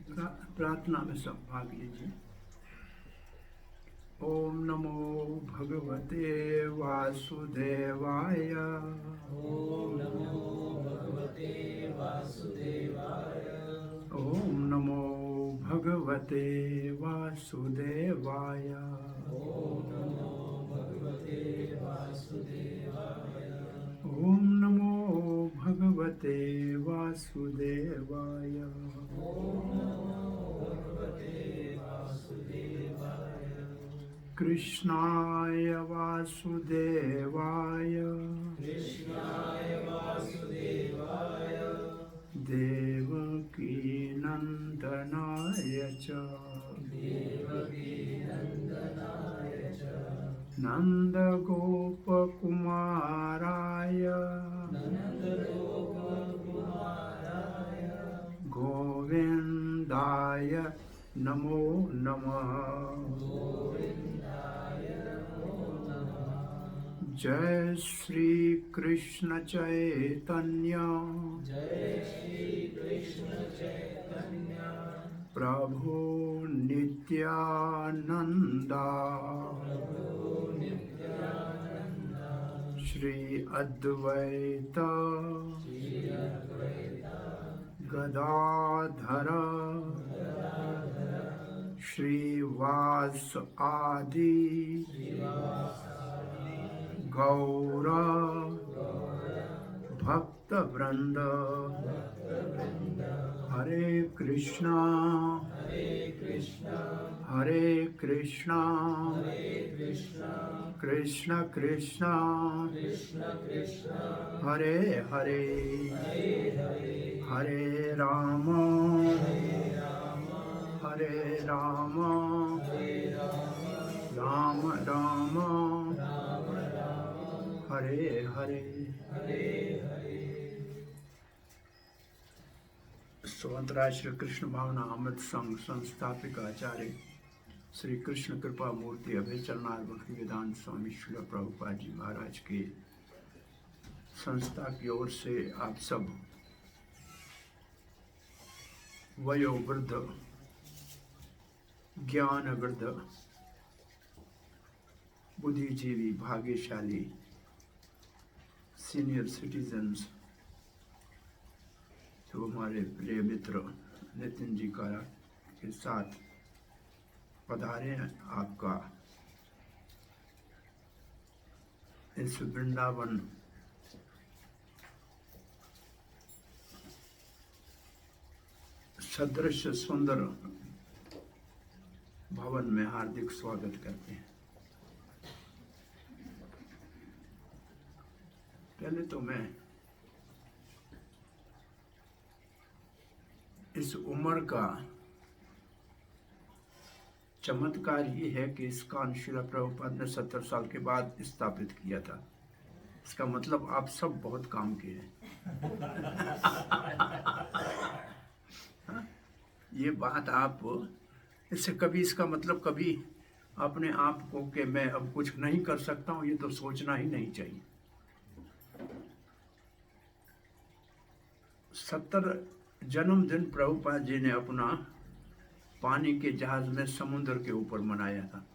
प्रार्थना में सब भाग लीजिए। ओम नमो भगवते वासुदेवाय। ओम नमो भगवते वासुदेवाय। ओम नमो भगवते वासुदेवाय। ओम नमो भगवते वासुदेवाय। ओम नमो भगवते वासुदेवाय। ओम नमो भगवते वासुदेवाय। कृष्णाय वासुदेवाय कृष्णाय वासुदेवाय देवकी नंदनाय च देवकी नंदनाय च नंदगोपकुमाराय नन्दगोपकुमाराय गोविन्दाय नमो नमः। गोविन्दाय नमो नमः। जय श्री कृष्ण चैतन्य जय श्री कृष्ण चैतन्य प्रभु नित्यानंदा प्रभु नित्यानंद श्री अद्वैत श्री अद्वैत गदाधर श्रीवास आदि गौर भक्त वृंद हरे कृष्णा हरे कृष्णा हरे कृष्णा हरे कृष्णा कृष्ण कृष्ण कृष्ण कृष्ण हरे हरे हरे हरे हरे राम हरे राम हरे राम हरे राम राम राम राम राम हरे हरे। हरे हरे। स्वतंत्र श्री कृष्ण भावना अमृत संघ संस्थापिका आचार्य श्री कृष्ण कृपा मूर्ति अभय चरणार्वण वेदांत स्वामी श्री प्रभुपाद जी महाराज के संस्था की ओर से आप सब वयोवृद्ध ज्ञान वृद्ध बुद्धिजीवी भाग्यशाली सीनियर सिटीजन्स जो हमारे प्रिय मित्र नितिन जी का के साथ पधारे हैं, आपका इस वृंदावन सदृश सुंदर भवन में हार्दिक स्वागत करते हैं। पहले तो मैं इस उम्र का चमत्कार ये है कि इसका श्रील प्रभुपाद ने 70 साल के बाद स्थापित किया था। इसका मतलब आप सब बहुत काम किए हैं। ये बात आप इससे कभी इसका मतलब कभी अपने आप को कि मैं अब कुछ नहीं कर सकता हूँ, ये तो सोचना ही नहीं चाहिए। 70 जन्मदिन प्रभुपाद जी ने अपना पानी के जहाज में समुद्र के ऊपर मनाया था।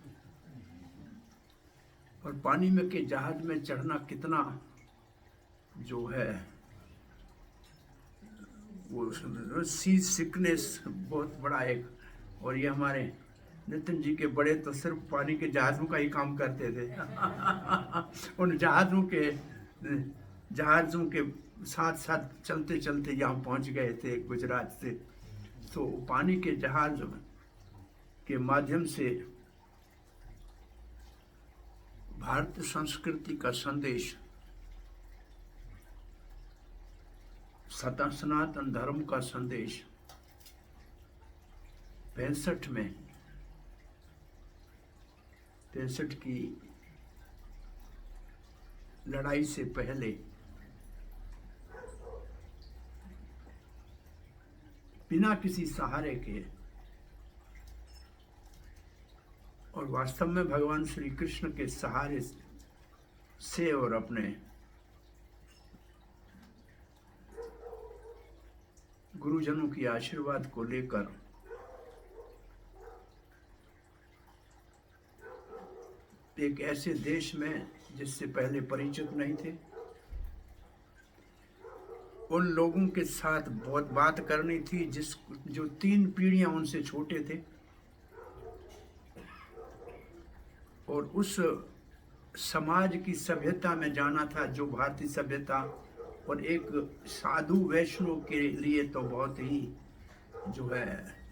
और पानी में के जहाज में चढ़ना कितना जो है वो सी सिकनेस बहुत बड़ा एक। और ये हमारे नितिन जी के बड़े तो सिर्फ पानी के जहाज़ों का ही काम करते थे। उन जहाज़ों के साथ साथ चलते चलते यहाँ पहुँच गए थे गुजरात से। तो पानी के जहाज के माध्यम से भारतीय संस्कृति का संदेश, सनातन धर्म का संदेश 65 की लड़ाई से पहले बिना किसी सहारे के और वास्तव में भगवान श्री कृष्ण के सहारे से और अपने गुरुजनों की आशीर्वाद को लेकर एक ऐसे देश में जिससे पहले परिचित नहीं थे, उन लोगों के साथ बहुत बात करनी थी जो 3 पीढ़ियां उनसे छोटे थे, और उस समाज की सभ्यता में जाना था जो भारतीय सभ्यता और एक साधु वैष्णव के लिए तो बहुत ही जो है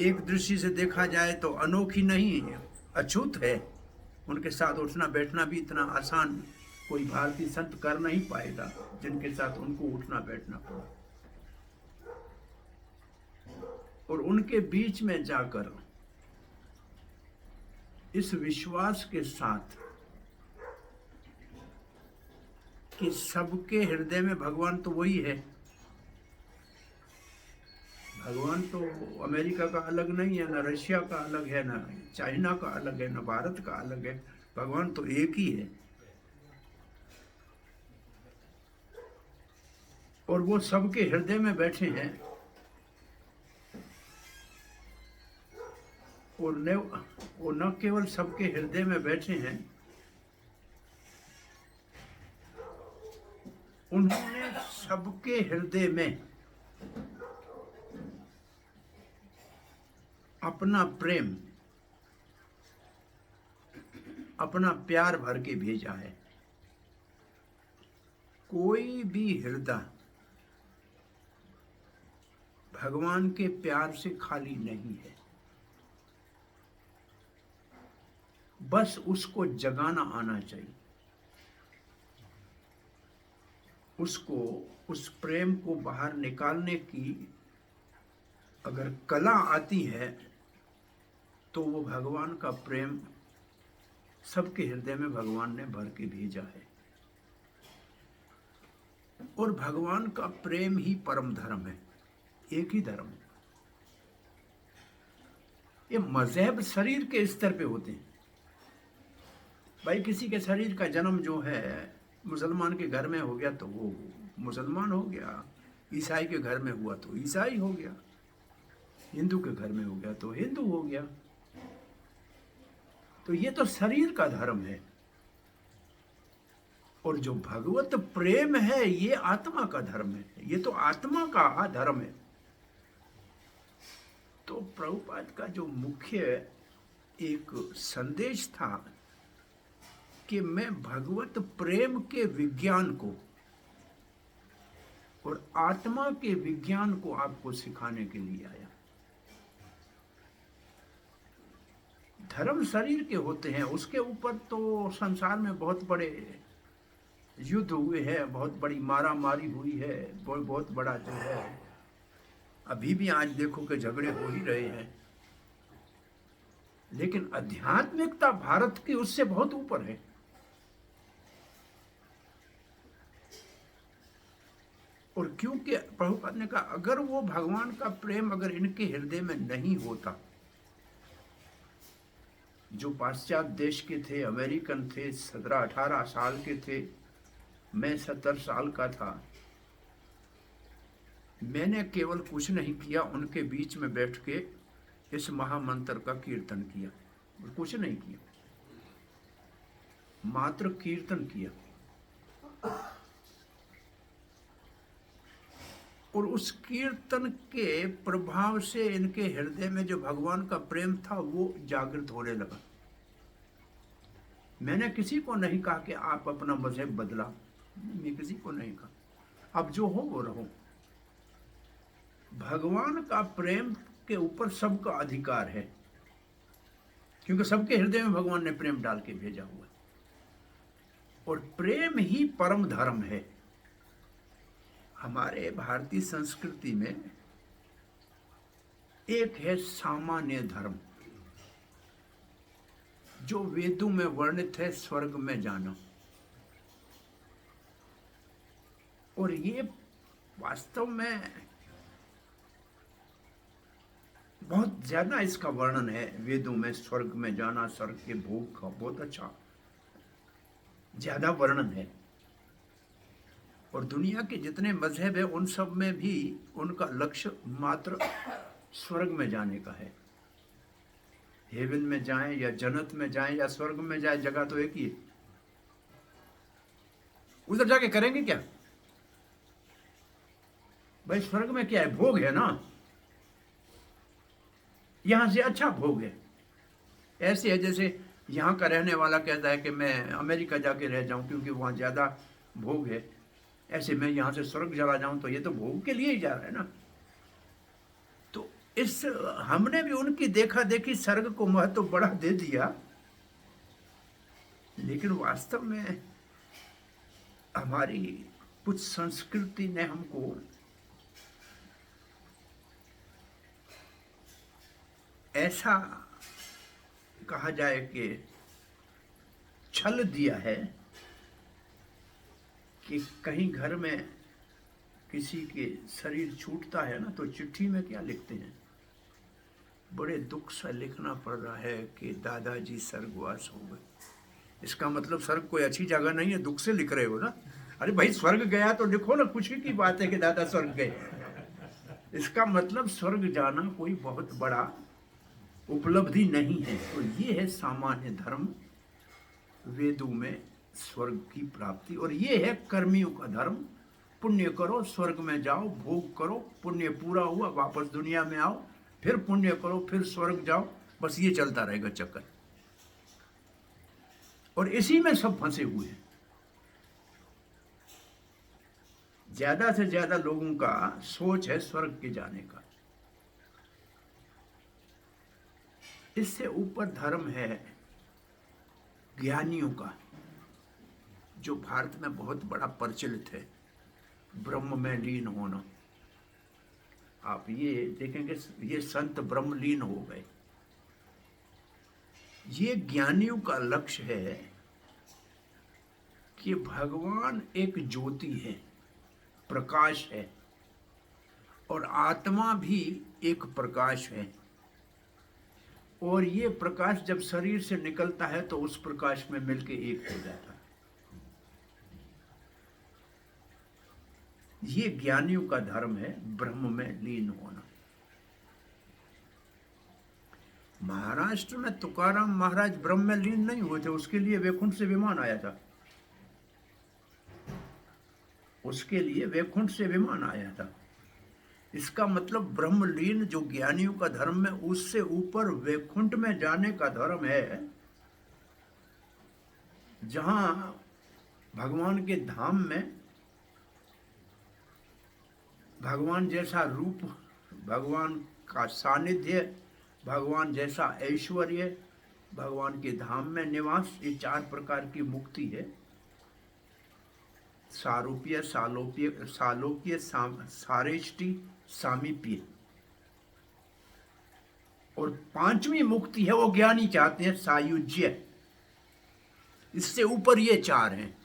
एक दृष्टि से देखा जाए तो अनोखी नहीं, अछूत है। उनके साथ उठना बैठना भी इतना आसान कोई भारतीय संत कर नहीं पाएगा जिनके साथ उनको उठना बैठना पड़ा। और उनके बीच में जाकर इस विश्वास के साथ कि सबके हृदय में भगवान तो वही है, भगवान तो अमेरिका का अलग नहीं है, ना रशिया का अलग है, ना चाइना का अलग है, ना भारत का अलग है, भगवान तो एक ही है। और वो सबके हृदय में बैठे हैं, और न केवल सबके हृदय में बैठे हैं, उन्होंने सबके हृदय में अपना प्रेम, अपना प्यार भर के भेजा है। कोई भी हृदय भगवान के प्यार से खाली नहीं है, बस उसको जगाना आना चाहिए। उसको, उस प्रेम को बाहर निकालने की अगर कला आती है तो वो भगवान का प्रेम सबके हृदय में भगवान ने भर के भेजा है। और भगवान का प्रेम ही परम धर्म है, एक ही धर्म है। ये मजहब शरीर के स्तर पे होते हैं। भाई किसी के शरीर का जन्म जो है मुसलमान के घर में हो गया तो वो मुसलमान हो गया, ईसाई के घर में हुआ तो ईसाई हो गया, हिंदू के घर में हो गया तो हिंदू हो गया। तो ये तो शरीर का धर्म है। और जो भगवत प्रेम है ये आत्मा का धर्म है, ये तो आत्मा का धर्म है। तो प्रभुपाद का जो मुख्य एक संदेश था कि मैं भगवत प्रेम के विज्ञान को और आत्मा के विज्ञान को आपको सिखाने के लिए आया। धर्म शरीर के होते हैं, उसके ऊपर तो संसार में बहुत बड़े युद्ध हुए हैं, बहुत बड़ी मारा मारी हुई है, बहुत बड़ा जो है अभी भी आज देखो कि झगड़े हो ही रहे हैं। लेकिन आध्यात्मिकता भारत की उससे बहुत ऊपर है। और क्योंकि प्रभुपाद ने कहा अगर वो भगवान का प्रेम अगर इनके हृदय में नहीं होता, जो पाश्चात्य देश के थे, अमेरिकन थे, 17-18 साल के थे, मैं 70 साल का था, मैंने केवल कुछ नहीं किया, उनके बीच में बैठ के इस महामंत्र का कीर्तन किया, कुछ नहीं किया, मात्र कीर्तन किया। और उस कीर्तन के प्रभाव से इनके हृदय में जो भगवान का प्रेम था वो जागृत होने लगा। मैंने किसी को नहीं कहा कि आप अपना मजहब बदला, मैं किसी को नहीं कहा, अब जो हो वो रहो। भगवान का प्रेम के ऊपर सबका अधिकार है, क्योंकि सबके हृदय में भगवान ने प्रेम डाल के भेजा हुआ है। और प्रेम ही परम धर्म है। हमारे भारतीय संस्कृति में एक है सामान्य धर्म जो वेदों में वर्णित है, स्वर्ग में जाना। और ये वास्तव में बहुत ज्यादा इसका वर्णन है वेदों में, स्वर्ग में जाना, स्वर्ग के भोग का बहुत अच्छा ज्यादा वर्णन है। और दुनिया के जितने मजहब है उन सब में भी उनका लक्ष्य मात्र स्वर्ग में जाने का है। हेवन में जाएं या जन्नत में जाएं या स्वर्ग में जाएं, जगह तो एक ही है। उधर जाके करेंगे क्या भाई? स्वर्ग में क्या है? भोग है ना, यहां से अच्छा भोग है। ऐसे है जैसे यहाँ का रहने वाला कहता है कि मैं अमेरिका जाके रह जाऊं क्योंकि वहां ज्यादा भोग है, ऐसे मैं यहां से स्वर्ग चला जाऊं तो ये तो भोग के लिए ही जा रहा है ना। तो इस हमने भी उनकी देखा देखी स्वर्ग को महत्व बड़ा दे दिया, लेकिन वास्तव में हमारी कुछ संस्कृति ने हमको ऐसा कहा जाए कि छल दिया है कि कहीं घर में किसी के शरीर छूटता है ना तो चिट्ठी में क्या लिखते हैं, बड़े दुख से लिखना पड़ रहा है कि दादाजी स्वर्गवास हो गए। इसका मतलब स्वर्ग कोई अच्छी जगह नहीं है, दुख से लिख रहे हो ना। अरे भाई स्वर्ग गया तो लिखो ना, खुशी की बात है कि दादा स्वर्ग गए। इसका मतलब स्वर्ग जाना कोई बहुत बड़ा उपलब्धि नहीं है। तो ये है सामान्य धर्म वेदों में, स्वर्ग की प्राप्ति। और ये है कर्मियों का धर्म, पुण्य करो स्वर्ग में जाओ, भोग करो, पुण्य पूरा हुआ वापस दुनिया में आओ, फिर पुण्य करो, फिर स्वर्ग जाओ, बस ये चलता रहेगा चक्कर। और इसी में सब फंसे हुए हैं। ज्यादा से ज्यादा लोगों का सोच है स्वर्ग के जाने का। इससे ऊपर धर्म है ज्ञानियों का, जो भारत में बहुत बड़ा प्रचलित है, ब्रह्म में लीन होना। आप ये देखेंगे ये संत ब्रह्म लीन हो गए। ये ज्ञानियों का लक्ष्य है कि भगवान एक ज्योति है, प्रकाश है, और आत्मा भी एक प्रकाश है। और ये प्रकाश जब शरीर से निकलता है तो उस प्रकाश में मिलके एक हो जाता है। ये ज्ञानियों का धर्म है, ब्रह्म में लीन होना। महाराष्ट्र में तुकाराम महाराज ब्रह्म में लीन नहीं हुए थे, उसके लिए वैकुंठ से विमान आया था। उसके लिए वैकुंठ से विमान आया था। इसका मतलब ब्रह्मलीन जो ज्ञानियों का धर्म है, उससे ऊपर वैकुंठ में जाने का धर्म है, जहां भगवान के धाम में भगवान जैसा रूप, भगवान का सानिध्य, भगवान जैसा ऐश्वर्य, भगवान के धाम में निवास, ये 4 प्रकार की मुक्ति है। सारूप्य, सालोक्य, सारेष्टि, सामीप्य। और 5वीं मुक्ति है, वो ज्ञानी चाहते हैं, सायुज्य। इससे ऊपर ये 4 हैं।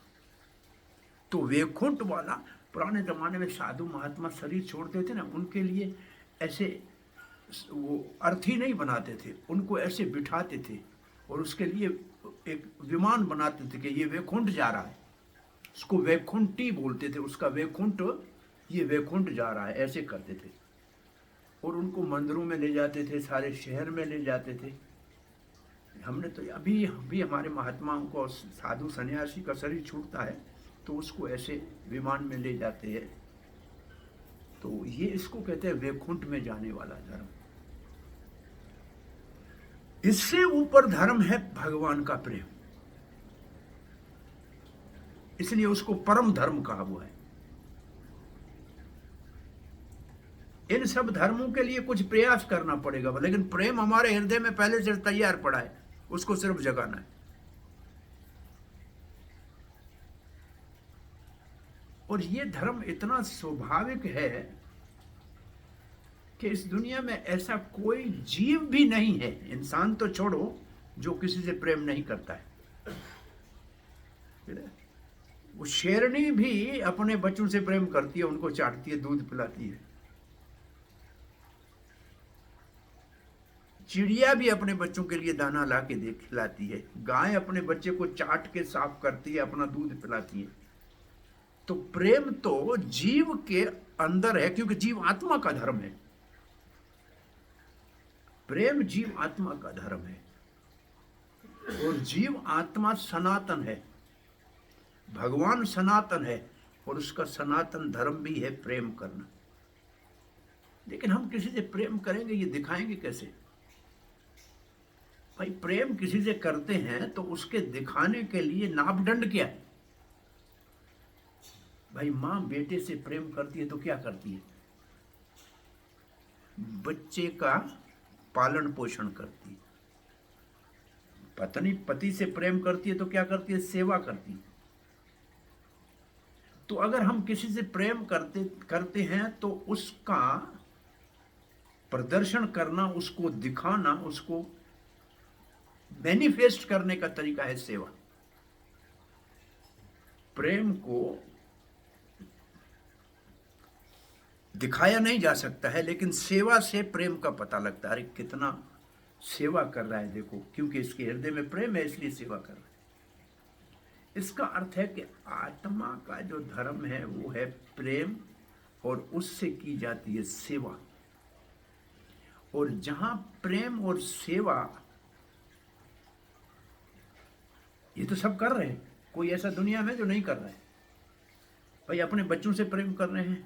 तो वैकुंठ वाला, पुराने जमाने में साधु महात्मा शरीर छोड़ते थे ना, उनके लिए ऐसे वो अर्थी नहीं बनाते थे, उनको ऐसे बिठाते थे और उसके लिए एक विमान बनाते थे कि ये वैकुंठ जा रहा है। उसको वैकुंठी बोलते थे, उसका वैकुंठ, ये वैकुंठ जा रहा है, ऐसे करते थे। और उनको मंदिरों में ले जाते थे, सारे शहर में ले जाते थे। हमने तो अभी भी हमारे महात्माओं को, साधु सन्यासी का शरीर छूटता है तो उसको ऐसे विमान में ले जाते हैं। तो ये इसको कहते हैं वैकुंठ में जाने वाला धर्म। इससे ऊपर धर्म है भगवान का प्रेम, इसलिए उसको परम धर्म कहा हुआ है। इन सब धर्मों के लिए कुछ प्रयास करना पड़ेगा, लेकिन प्रेम हमारे हृदय में पहले से तैयार पड़ा है, उसको सिर्फ जगाना है। और ये धर्म इतना स्वाभाविक है कि इस दुनिया में ऐसा कोई जीव भी नहीं है, इंसान तो छोड़ो, जो किसी से प्रेम नहीं करता है। वो शेरनी भी अपने बच्चों से प्रेम करती है, उनको चाटती है, दूध पिलाती है। चिड़िया भी अपने बच्चों के लिए दाना ला के दे खिलाती है। गाय अपने बच्चे को चाट के साफ करती है, अपना दूध पिलाती है। तो प्रेम तो जीव के अंदर है, क्योंकि जीव आत्मा का धर्म है। प्रेम जीव आत्मा का धर्म है और जीव आत्मा सनातन है, भगवान सनातन है और उसका सनातन धर्म भी है प्रेम करना। लेकिन हम किसी से प्रेम करेंगे, ये दिखाएंगे कैसे? भाई प्रेम किसी से करते हैं तो उसके दिखाने के लिए नापदंड क्या है? भाई माँ बेटे से प्रेम करती है तो क्या करती है? बच्चे का पालन पोषण करती है। पत्नी पति से प्रेम करती है तो क्या करती है? सेवा करती है। तो अगर हम किसी से प्रेम करते हैं तो उसका प्रदर्शन करना, उसको दिखाना, उसको मैनिफेस्ट करने का तरीका है सेवा। प्रेम को दिखाया नहीं जा सकता है, लेकिन सेवा से प्रेम का पता लगता है। अरे कितना सेवा कर रहा है देखो, क्योंकि इसके हृदय में प्रेम है इसलिए सेवा कर रहा है। इसका अर्थ है कि आत्मा का जो धर्म है वो है प्रेम और उससे की जाती है सेवा। और जहां प्रेम और सेवा ये तो सब कर रहे हैं, कोई ऐसा दुनिया में जो नहीं कर रहा है। भाई अपने बच्चों से प्रेम कर रहे हैं,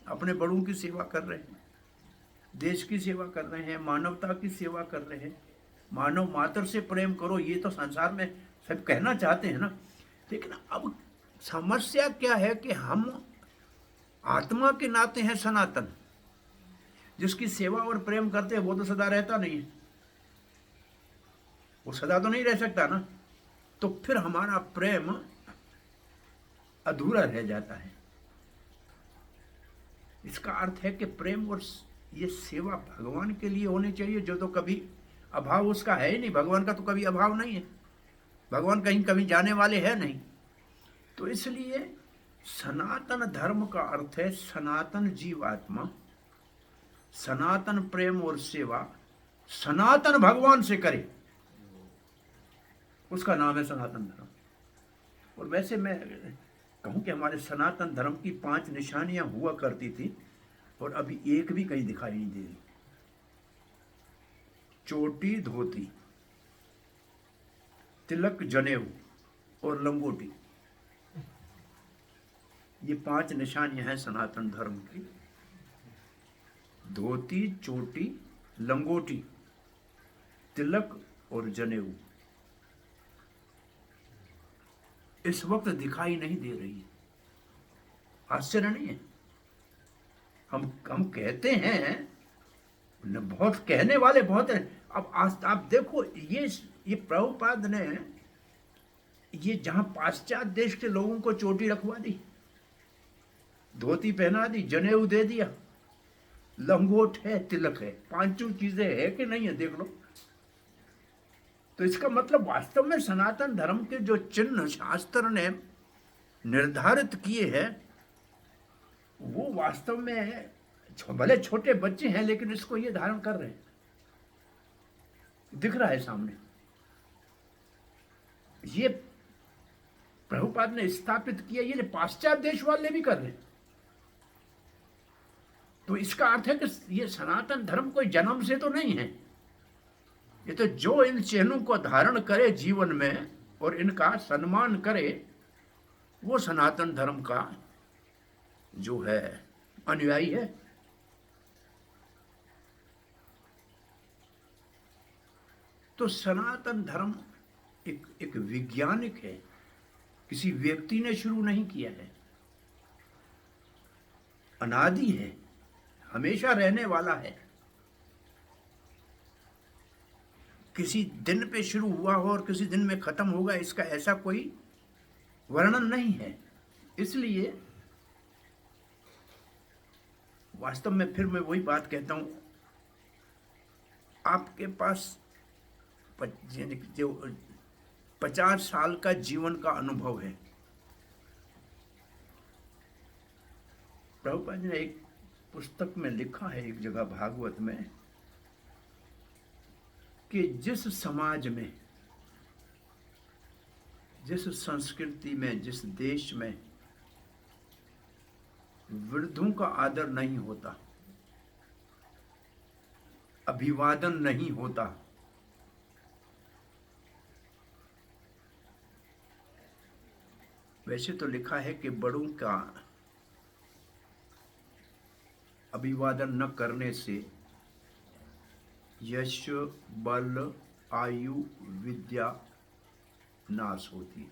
अपने बड़ों की सेवा कर रहे हैं, देश की सेवा कर रहे हैं, मानवता की सेवा कर रहे हैं। मानव मात्र से प्रेम करो, ये तो संसार में सब कहना चाहते हैं ना। लेकिन अब समस्या क्या है कि हम आत्मा के नाते हैं सनातन, जिसकी सेवा और प्रेम करते हैं वो तो सदा रहता नहीं है, वो सदा तो नहीं रह सकता ना। तो फिर हमारा प्रेम अधूरा रह जाता है। इसका अर्थ है कि प्रेम और ये सेवा भगवान के लिए होनी चाहिए, जो तो कभी अभाव उसका है ही नहीं। भगवान का तो कभी अभाव नहीं है, भगवान कहीं कभी जाने वाले हैं नहीं। तो इसलिए सनातन धर्म का अर्थ है सनातन जीवात्मा, सनातन प्रेम और सेवा सनातन भगवान से करे, उसका नाम है सनातन धर्म। और वैसे मैं कहूँ कि हमारे सनातन धर्म की 5 निशानियां हुआ करती थी और अभी एक भी कहीं दिखाई नहीं दे रही। चोटी धोती, तिलक जनेऊ और लंगोटी, ये 5 निशानियां हैं सनातन धर्म की। धोती, चोटी, लंगोटी, तिलक और जनेऊ इस वक्त दिखाई नहीं दे रही है। आश्चर्य नहीं है? हम कहते हैं, बहुत कहने वाले बहुत हैं। अब आप देखो, ये प्रभुपाद ने ये जहां पाश्चात्य देश के लोगों को चोटी रखवा दी, धोती पहना दी, जनेऊ दे दिया, लंगोट है, तिलक है, 5 चीजें है कि नहीं है देख लो। तो इसका मतलब वास्तव में सनातन धर्म के जो चिन्ह शास्त्र ने निर्धारित किए हैं वो वास्तव में भले छोटे बच्चे हैं लेकिन इसको ये धारण कर रहे हैं, दिख रहा है सामने। ये प्रभुपाद ने स्थापित किया, ये पाश्चात्य देश वाले भी कर रहे हैं। तो इसका अर्थ है कि ये सनातन धर्म कोई जन्म से तो नहीं है, ये तो जो इन चिन्हों को धारण करे जीवन में और इनका सम्मान करे वो सनातन धर्म का जो है अनुयायी है। तो सनातन धर्म एक वैज्ञानिक है, किसी व्यक्ति ने शुरू नहीं किया है, अनादि है, हमेशा रहने वाला है। किसी दिन पे शुरू हुआ हो और किसी दिन में खत्म होगा, इसका ऐसा कोई वर्णन नहीं है। इसलिए वास्तव में फिर मैं वही बात कहता हूं, आपके पास जो 50 साल का जीवन का अनुभव है। प्रभुपाद ने एक पुस्तक में लिखा है, एक जगह भागवत में, कि जिस समाज में, जिस संस्कृति में, जिस देश में वृद्धों का आदर नहीं होता, अभिवादन नहीं होता। वैसे तो लिखा है कि बड़ों का अभिवादन न करने से यश, बल, आयु, विद्या नाश होती है,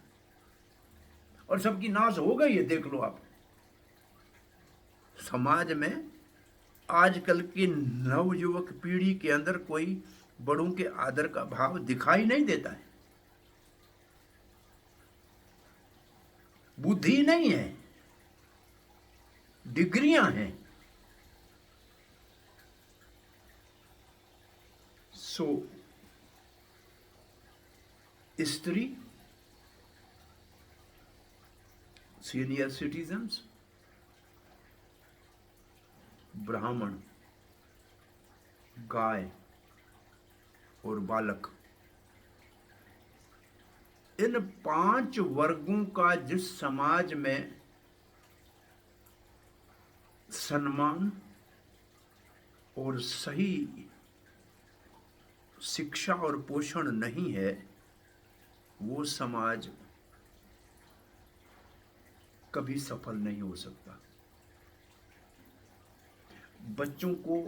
और सबकी नाश हो गई है। देख लो आप, समाज में आजकल की नवयुवक पीढ़ी के अंदर कोई बड़ों के आदर का भाव दिखाई नहीं देता है। बुद्धि नहीं है, डिग्रियां हैं। सो स्त्री, सीनियर सिटीजन्स, ब्राह्मण, गाय और बालक, इन 5 वर्गों का जिस समाज में सम्मान और सही शिक्षा और पोषण नहीं है, वो समाज कभी सफल नहीं हो सकता। बच्चों को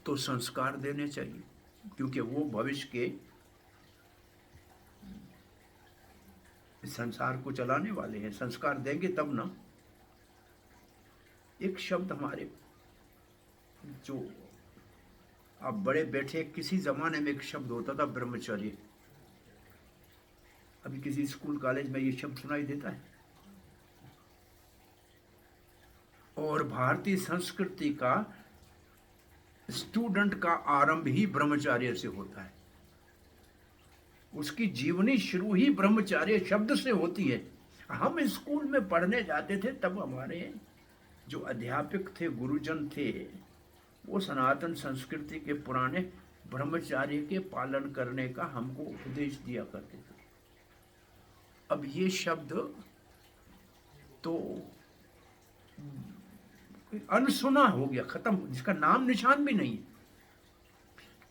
तो संस्कार देने चाहिए, क्योंकि वो भविष्य के संसार को चलाने वाले हैं। संस्कार देंगे तब ना। एक शब्द हमारे जो आप बड़े बैठे, किसी जमाने में एक शब्द होता था, ब्रह्मचर्य। अभी किसी स्कूल कॉलेज में ये शब्द सुनाई देता है। और भारतीय संस्कृति का स्टूडेंट का आरंभ ही ब्रह्मचर्य से होता है। उसकी जीवनी शुरू ही ब्रह्मचर्य शब्द से होती है। हम स्कूल में पढ़ने जाते थे, तब हमारे जो अध्यापक थे, गुरुजन थे, वो सनातन संस्कृति के पुराने ब्रह्मचर्य के पालन करने का हमको उपदेश दिया करते थे। अब ये शब्द तो अनसुना हो गया, खत्म, जिसका नाम निशान भी नहीं।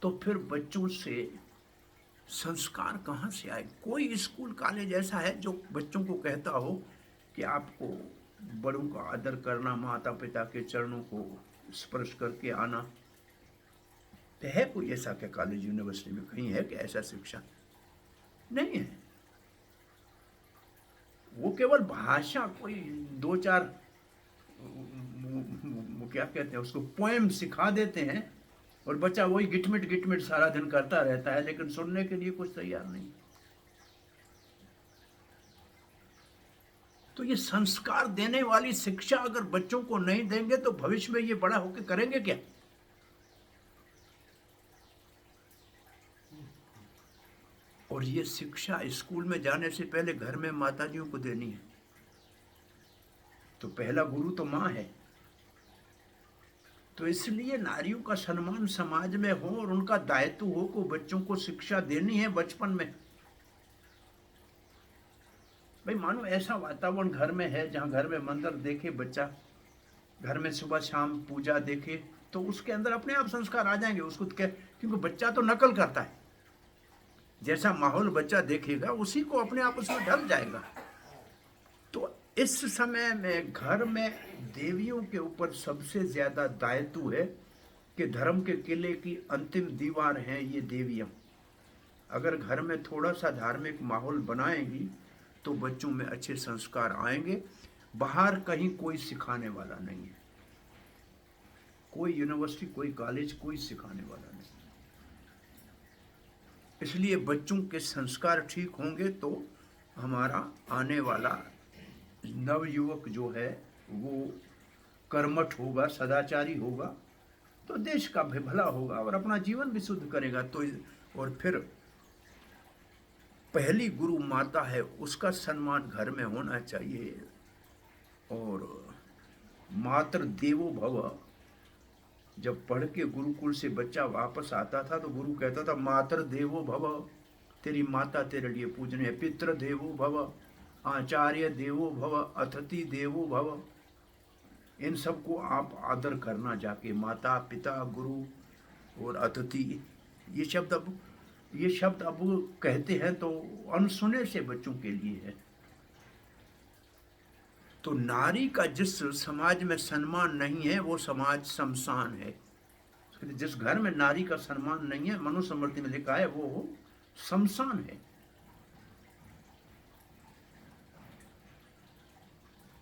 तो फिर बच्चों से संस्कार कहाँ से आए? कोई स्कूल कॉलेज ऐसा है जो बच्चों को कहता हो कि आपको बड़ों का आदर करना, माता पिता के चरणों को स्पर्श करके आना? है कोई ऐसा क्या कॉलेज यूनिवर्सिटी में कहीं है कि ऐसा शिक्षा? नहीं है। वो केवल भाषा, कोई 2-4 क्या कहते हैं उसको, पोएम सिखा देते हैं, और बच्चा वही गिटमिट गिटमिट सारा दिन करता रहता है, लेकिन सुनने के लिए कुछ तैयार नहीं। तो ये संस्कार देने वाली शिक्षा अगर बच्चों को नहीं देंगे तो भविष्य में ये बड़ा होकर करेंगे क्या? और ये शिक्षा स्कूल में जाने से पहले घर में माताजियों को देनी है। तो पहला गुरु तो माँ है। तो इसलिए नारियों का सम्मान समाज में हो और उनका दायित्व हो को बच्चों को शिक्षा देनी है बचपन में। भाई मानो ऐसा वातावरण घर में है जहाँ घर में मंदिर देखे बच्चा, घर में सुबह शाम पूजा देखे, तो उसके अंदर अपने आप संस्कार आ जाएंगे। उसको क्योंकि बच्चा तो नकल करता है, जैसा माहौल बच्चा देखेगा उसी को अपने आप उसमें ढल जाएगा। तो इस समय में घर में देवियों के ऊपर सबसे ज्यादा दायित्व है कि धर्म के किले की अंतिम दीवार हैं ये देवियां। अगर घर में थोड़ा सा धार्मिक माहौल बनाएंगी तो बच्चों में अच्छे संस्कार आएंगे। बाहर कहीं कोई सिखाने वाला नहीं है, कोई यूनिवर्सिटी, कोई कॉलेज, कोई सिखाने वाला नहीं। इसलिए बच्चों के संस्कार ठीक होंगे तो हमारा आने वाला नवयुवक जो है वो कर्मठ होगा, सदाचारी होगा, तो देश का भी भला होगा और अपना जीवन भी शुद्ध करेगा। तो और फिर पहली गुरु माता है, उसका सम्मान घर में होना चाहिए। और मातृ देवो भव, जब पढ़ के गुरुकुल से बच्चा वापस आता था तो गुरु कहता था मातृ देवो भव, तेरी माता तेरे लिए पूजनीय है। पितृ देवो भव, आचार्य देवो भव, अतिथि देवो भव, इन सबको आप आदर करना जाके, माता पिता गुरु और अतिथि, ये शब्द अब कहते हैं तो अनसुने से बच्चों के लिए है। तो नारी का जिस समाज में सम्मान नहीं है वो समाज शमशान है। जिस घर में नारी का सम्मान नहीं है, मनुस्मृति में लिखा है, वो शमशान है।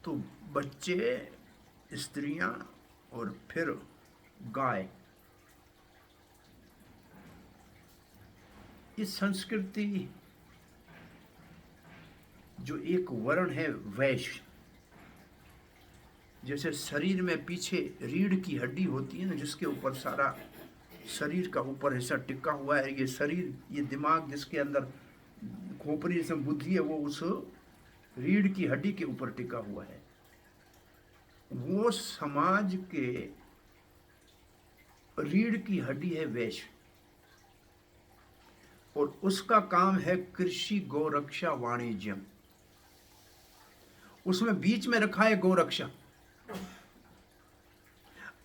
तो बच्चे, स्त्रियां और फिर गाय, इस संस्कृति जो एक वर्ण है वैश्य, जैसे शरीर में पीछे रीढ़ की हड्डी होती है ना, जिसके ऊपर सारा शरीर का ऊपर हिस्सा टिका हुआ है, ये शरीर, ये दिमाग जिसके अंदर खोपड़ी जिसमें बुद्धि है, वो उस रीढ़ की हड्डी के ऊपर टिका हुआ है। वो समाज के रीढ़ की हड्डी है वैश्य, और उसका काम है कृषि, गौरक्षा, वाणिज्यम। उसमें बीच में रखा है गौरक्षा,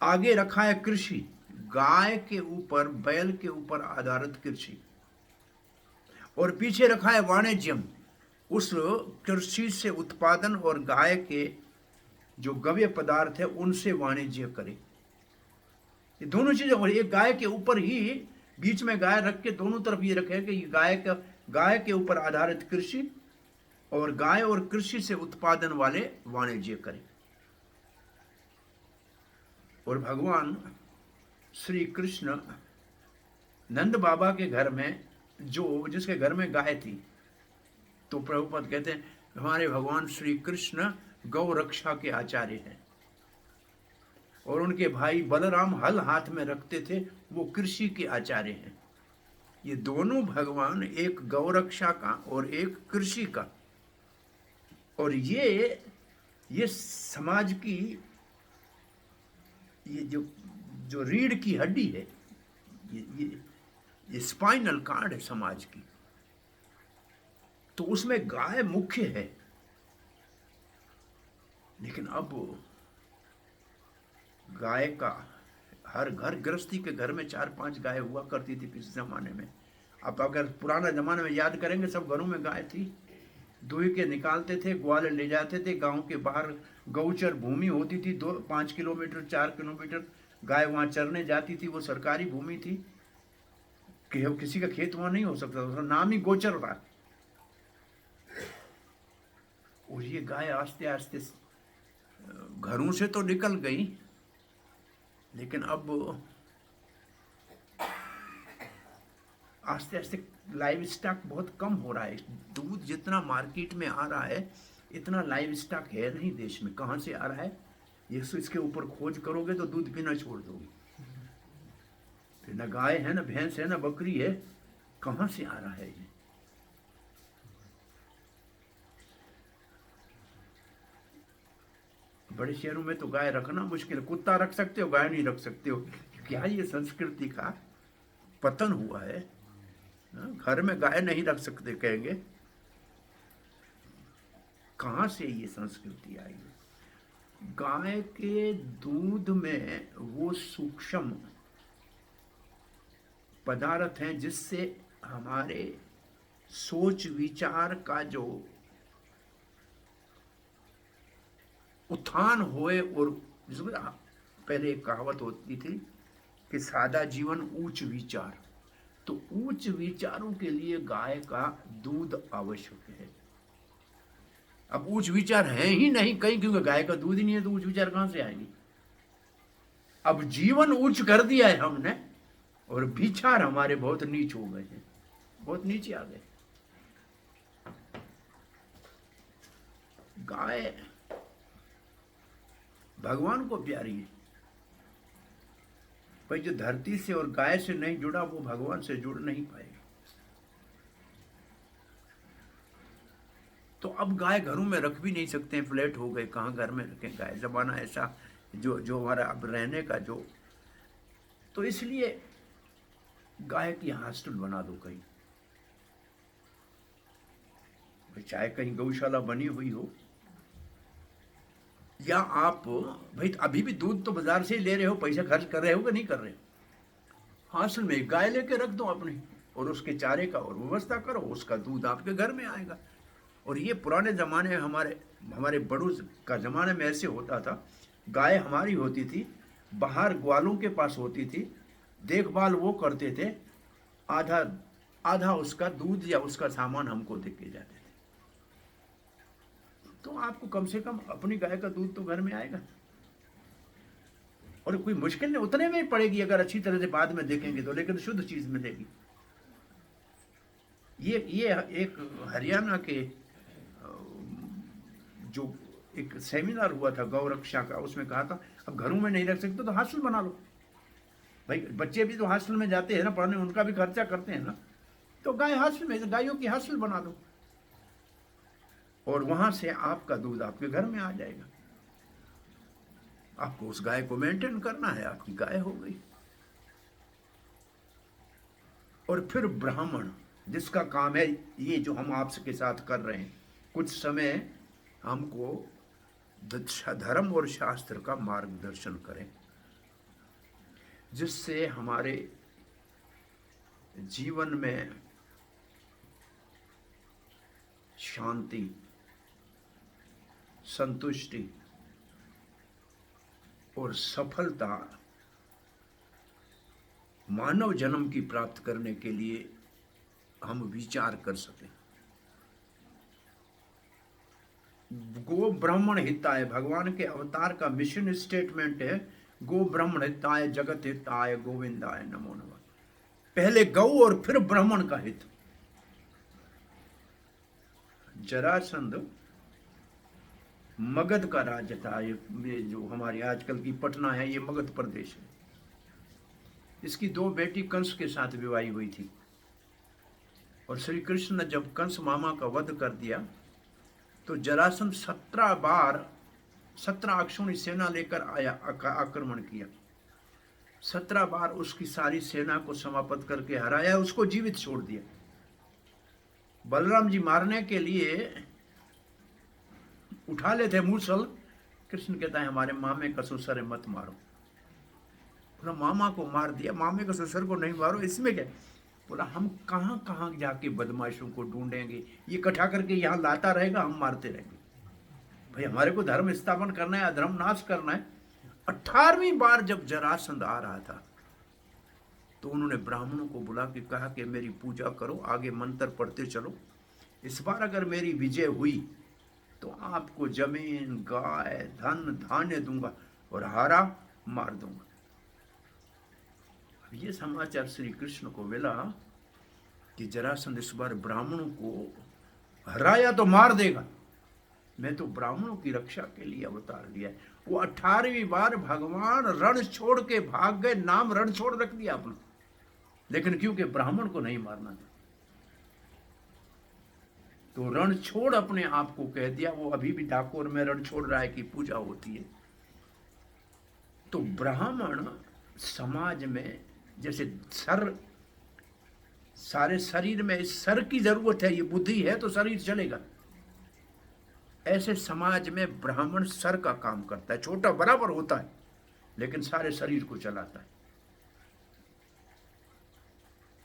आगे रखा है कृषि, गाय के ऊपर, बैल के ऊपर आधारित कृषि, और पीछे रखा है वाणिज्यम, उस कृषि से उत्पादन और गाय के जो गव्य पदार्थ है उनसे वाणिज्य करे। ये दोनों चीजें, और एक गाय के ऊपर ही बीच में गाय रख के दोनों तरफ ये रखे कि गाय के ऊपर आधारित कृषि और गाय और कृषि से उत्पादन वाले वाणिज्य करें। और भगवान श्री कृष्ण नंद बाबा के घर में, जिसके घर में गाय थी, तो प्रभुपद कहते हैं हमारे भगवान श्री कृष्ण गौ रक्षा के आचार्य हैं, और उनके भाई बलराम हल हाथ में रखते थे, वो कृषि के आचार्य हैं। ये दोनों भगवान, एक गौ रक्षा का और एक कृषि का, और ये समाज की ये जो रीढ़ की हड्डी है, ये स्पाइनल कार्ड है समाज की। तो उसमें गाय मुख्य है। लेकिन अब गाय का हर घर, गृहस्थी के घर में 4-5 गाय हुआ करती थी पिछले जमाने में। अब अगर पुराना जमाने में याद करेंगे, सब घरों में गाय थी, दुही के निकालते थे, ग्वाले ले जाते थे, गांव के बाहर गौचर भूमि होती थी, 5 किलोमीटर 4 किलोमीटर गाय वहां चरने जाती थी, वो सरकारी भूमि थी, किसी का खेत वहां नहीं हो सकता, उसका नाम ही गोचर था। और ये गाय आस्ते आस्ते घरों से तो निकल गई, लेकिन अब आस्ते आस्ते लाइव स्टॉक बहुत कम हो रहा है। दूध जितना मार्केट में आ रहा है, इतना लाइव स्टॉक है नहीं देश में। कहाँ से आ रहा है ये, इसके ऊपर खोज करोगे तो दूध पीना छोड़ दोगे। फिर ना गाय है, ना भैंस है, ना बकरी है, कहाँ से आ रहा है ये? बड़े शहरों में तो गाय रखना मुश्किल है, कुत्ता रख सकते हो, गाय नहीं रख सकते हो। क्या ये संस्कृति का पतन हुआ है? घर में गाय नहीं रख सकते कहेंगे, कहां से ये संस्कृति आई? गाय के दूध में वो सूक्ष्म पदार्थ हैं जिससे हमारे सोच विचार का जो उत्थान होए, और पहले एक कहावत होती थी कि सादा जीवन ऊंच विचार, तो ऊंच विचारों के लिए गाय का दूध आवश्यक है। अब उच्च विचार है ही नहीं कहीं, क्योंकि गाय का दूध ही नहीं है, तो उच्च विचार कहां से आएंगे? अब जीवन उच्च कर दिया है हमने, और विचार हमारे बहुत नीच हो गए हैं, बहुत नीचे आ गए। गाय भगवान को प्यारी है भाई। जो धरती से और गाय से नहीं जुड़ा, वो भगवान से जुड़ नहीं पाएगा। तो अब गाय घरों में रख भी नहीं सकते हैं, फ्लैट हो गए, कहाँ घर में रखें गाय? जमाना ऐसा जो हमारा अब रहने का जो, तो इसलिए गाय की हॉस्टल बना दो कहीं, चाहे कहीं गौशाला बनी हुई हो, या आप भाई अभी भी दूध तो बाजार से ही ले रहे हो, पैसा खर्च कर रहे हो कि नहीं कर रहे हो? हासिल में गाय लेके रख दो अपनी, और उसके चारे का और व्यवस्था करो, उसका दूध आपके घर में आएगा। और ये पुराने ज़माने में हमारे हमारे बड़ों का ज़माने में ऐसे होता था, गाय हमारी होती थी, बाहर ग्वालों के पास होती थी, देखभाल वो करते थे, आधा आधा उसका दूध या उसका सामान हमको दे के जाते थे। तो आपको कम से कम अपनी गाय का दूध तो घर में आएगा, और कोई मुश्किल नहीं, उतने में ही पड़ेगी अगर अच्छी तरह से बाद में देखेंगे तो, लेकिन शुद्ध चीज मिलेगी। ये एक हरियाणा के जो एक सेमिनार हुआ था गौ रक्षा का, उसमें कहा था अब घरों में नहीं रख सकते तो हॉस्टल बना लो। भाई बच्चे भी तो हॉस्टल में जाते हैं ना पढ़ने, उनका भी खर्चा करते हैं ना, तो गाय हॉस्टल में, गायों की हॉस्टल बना दो, और वहां से आपका दूध आपके घर में आ जाएगा। आपको उस गाय को मेंटेन करना है, आपकी गाय हो गई। और फिर ब्राह्मण जिसका काम है ये जो हम आपके साथ कर रहे हैं, कुछ समय हमको धर्म और शास्त्र का मार्गदर्शन करें, जिससे हमारे जीवन में शांति, संतुष्टि और सफलता मानव जन्म की प्राप्त करने के लिए हम विचार कर सकें। गो ब्राह्मण हिताय भगवान के अवतार का मिशन स्टेटमेंट है, गो ब्राह्मण हिताय जगत हिताय गोविंदाय नमो नमः। पहले गौ और फिर ब्राह्मण का हित। जरासंध मगध का राज्य था, ये जो हमारी आजकल की पटना है ये मगध प्रदेश है। इसकी दो बेटी कंस के साथ विवाही हुई थी, और श्री कृष्ण ने जब कंस मामा का वध कर दिया तो जरासंध 17 अक्षौणी सेना लेकर आया, आक्रमण किया। 17 बार उसकी सारी सेना को समाप्त करके हराया, उसको जीवित छोड़ दिया। बलराम जी मारने के लिए उठा लेते मूसल, कृष्ण कहता है हमारे मामे का ससुर है मत मारो। बोला मामा को मार दिया, मामे का ससुर को नहीं मारो, इसमें क्या। बोला हम कहाँ कहाँ जाके बदमाशों को ढूंढेंगे, ये इकट्ठा करके यहाँ लाता रहेगा, हम मारते रहेंगे। भाई हमारे को धर्म स्थापन करना है, अधर्म नाश करना है। 18वीं बार जब जरासंध आ रहा था तो उन्होंने ब्राह्मणों को बुला के कहा कि मेरी पूजा करो, आगे मंत्र पढ़ते चलो, इस बार अगर मेरी विजय हुई तो आपको जमीन, गाय, धन, धान्य दूंगा, और हारा मार दूंगा। ये समाचार श्री कृष्ण को मिला कि जरासंध इस बार ब्राह्मणों को हराया तो मार देगा, मैं तो ब्राह्मणों की रक्षा के लिए अवतार लिया है। वो 18वीं बार भगवान रण छोड़ के भाग गए, नाम रण छोड़ रख दिया अपना, लेकिन क्योंकि ब्राह्मण को नहीं मारना था तो रण छोड़ अपने आप को कह दिया। वो अभी भी डाकोर में रण छोड़ रहा है कि पूजा होती है। तो ब्राह्मण समाज में जैसे सारे शरीर में इस सर की जरूरत है, ये बुद्धि है तो शरीर चलेगा, ऐसे समाज में ब्राह्मण सर का काम करता है, छोटा बराबर होता है लेकिन सारे शरीर को चलाता है।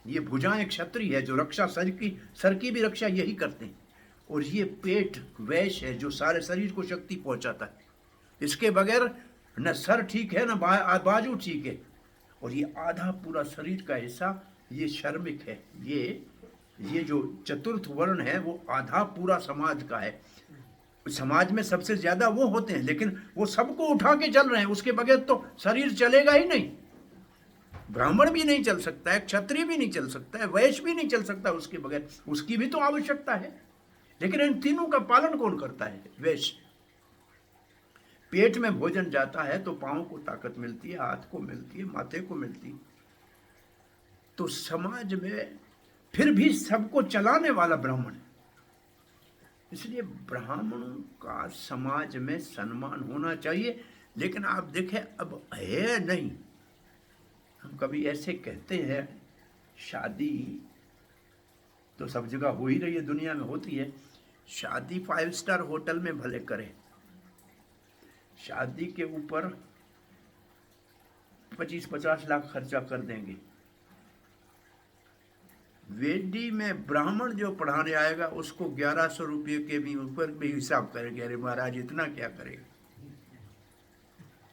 ये भुजाएं क्षत्रिय है जो रक्षा सर की भी रक्षा यही करते हैं, और ये पेट वैश्य है जो सारे शरीर को शक्ति पहुंचाता है। इसके बगैर न सर ठीक है न बाजू ठीक है, और ये आधा पूरा शरीर का हिस्सा ये श्रमिक है। ये जो चतुर्थ वर्ण है वो आधा पूरा समाज का है। समाज में सबसे ज्यादा वो होते हैं, लेकिन वो सबको उठा के चल रहे हैं, उसके बगैर तो शरीर चलेगा ही नहीं। ब्राह्मण भी नहीं चल सकता है, क्षत्रिय भी नहीं चल सकता है, वैश्य भी नहीं चल सकता उसके बगैर, उसकी भी तो आवश्यकता है। लेकिन इन तीनों का पालन कौन करता है? वैश्य। पेट में भोजन जाता है तो पांव को ताकत मिलती है, हाथ को मिलती है, माथे को मिलती है। तो समाज में फिर भी सबको चलाने वाला ब्राह्मण है, इसलिए ब्राह्मणों का समाज में सम्मान होना चाहिए। लेकिन आप देखें अब है नहीं। हम कभी ऐसे कहते हैं, शादी तो सब जगह हो ही रही है, दुनिया में होती है। शादी 5 स्टार होटल में भले करें, शादी के ऊपर 25-50 लाख खर्चा कर देंगे, वेदी में ब्राह्मण जो पढ़ाने आएगा उसको 1100 रुपये के भी ऊपर भी हिसाब करेंगे। अरे महाराज इतना क्या करेगा?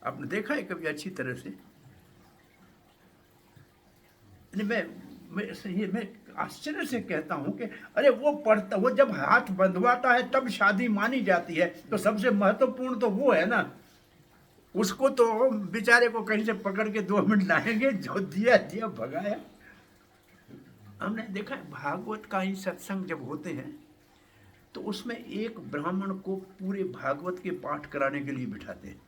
आपने देखा है कभी अच्छी तरह से? मैं आश्चर्य से कहता हूं कि अरे वो पढ़ता, वो जब हाथ बंधवाता है तब शादी मानी जाती है, तो सबसे महत्वपूर्ण तो वो है ना। उसको तो बेचारे को कहीं से पकड़ के 2 मिनट लाएंगे, जो दिया दिया भगाया। हमने देखा है भागवत का ही सत्संग जब होते हैं तो उसमें एक ब्राह्मण को पूरे भागवत के पाठ कराने के लिए बिठाते हैं।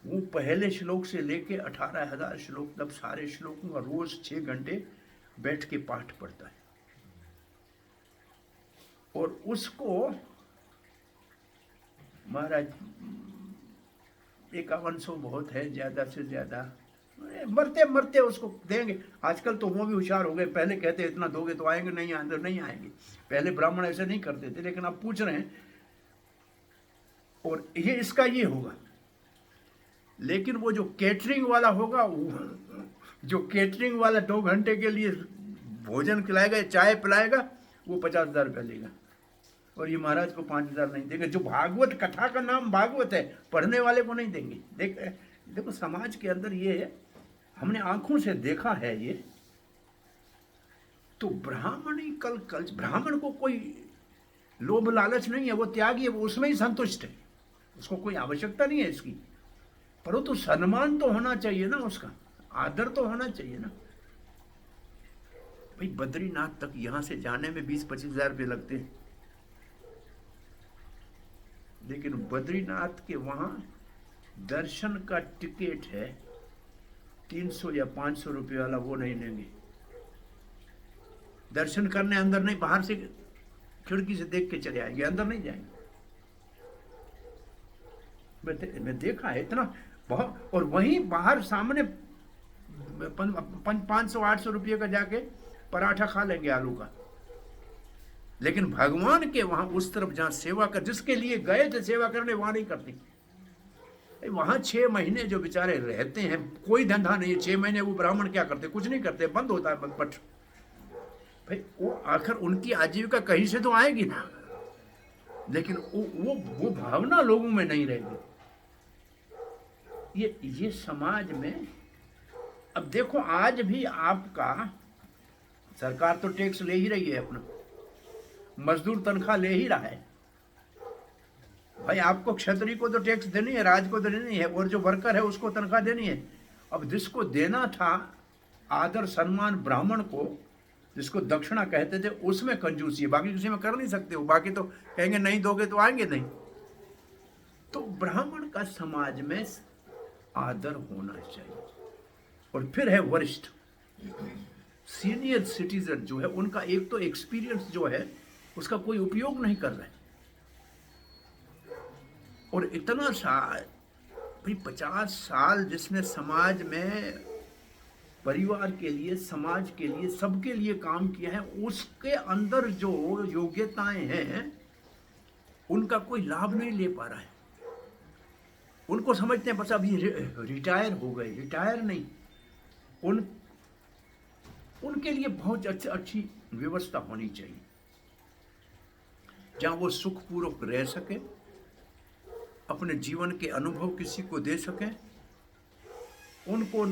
वो पहले श्लोक से लेके 18,000 श्लोक तक सारे श्लोकों का रोज 6 घंटे बैठ के पाठ पढ़ता है। और उसको महाराज 5100 बहुत है, ज्यादा से ज्यादा मरते मरते उसको देंगे। आजकल तो वो भी होशियार हो गए, पहले कहते इतना दोगे तो आएंगे, नहीं अंदर नहीं आएंगे। पहले ब्राह्मण ऐसे नहीं करते थे, लेकिन आप पूछ रहे हैं। और ये इसका ये होगा, लेकिन वो जो कैटरिंग वाला होगा, जो कैटरिंग वाला 2 घंटे के लिए भोजन खिलाएगा, चाय पिलाएगा, वो 50,000 रुपया लेगा। और ये महाराज को 5,000 नहीं देंगे। जो भागवत कथा का नाम भागवत है, पढ़ने वाले को नहीं देंगे। देखो समाज के अंदर ये है, हमने आंखों से देखा है ये। तो ब्राह्मणी कल ब्राह्मण को कोई लोभ लालच नहीं है, वो त्यागी है, वो उसमें ही संतुष्ट है, उसको कोई आवश्यकता नहीं है इसकी। परंतु सम्मान तो होना चाहिए ना, उसका आदर तो होना चाहिए ना। भाई बद्रीनाथ तक यहां से जाने में 20-25 हजार रुपये लगते हैं, लेकिन बद्रीनाथ के वहां दर्शन का टिकट है 300 या 500 रुपये वाला, वो नहीं लेंगे। दर्शन करने अंदर नहीं, बाहर से खिड़की से देख के चले आएंगे, अंदर नहीं जाएंगे। मैं देखा है इतना बहुत। और वहीं बाहर सामने 500-800 रुपये का जाके पराठा खा लेंगे आलू का। लेकिन भगवान के वहां उस तरफ जहां सेवा कर, जिसके लिए गए थे सेवा करने, वहां नहीं करती। वहां 6 महीने जो बेचारे रहते हैं, कोई धंधा नहीं है। 6 महीने वो ब्राह्मण क्या करते? कुछ नहीं करते, बंद होता है पट। भाई वो आखिर उनकी आजीविका कहीं से तो आएगी ना, लेकिन वो भावना लोगों में नहीं रहेगी। ये समाज में अब देखो, आज भी आपका सरकार तो टैक्स ले ही रही है अपना, मजदूर तनख्वाह ले ही रहा है। भाई आपको क्षत्रिय को तो टैक्स देनी है, राज को तो देनी है, और जो वर्कर है उसको तनख्वाह देनी है। अब जिसको देना था आदर सम्मान ब्राह्मण को, जिसको दक्षिणा कहते थे, उसमें कंजूसी है, बाकी किसी में कर नहीं सकते हो। बाकी तो कहेंगे नहीं दोगे तो आएंगे नहीं। तो ब्राह्मण का समाज में आदर होना चाहिए। और फिर है वरिष्ठ सीनियर सिटीजन जो है, उनका एक तो एक्सपीरियंस जो है उसका कोई उपयोग नहीं कर रहे। और इतना साल, भाई 50 साल जिसने समाज में, परिवार के लिए, समाज के लिए, सबके लिए काम किया है, उसके अंदर जो योग्यताएं हैं उनका कोई लाभ नहीं ले पा रहा है। उनको समझते हैं बस अभी रिटायर हो गए। रिटायर नहीं, उनके लिए बहुत अच्छी व्यवस्था होनी चाहिए, जहां वो सुखपूर्वक रह सके, अपने जीवन के अनुभव किसी को दे सकें। उनको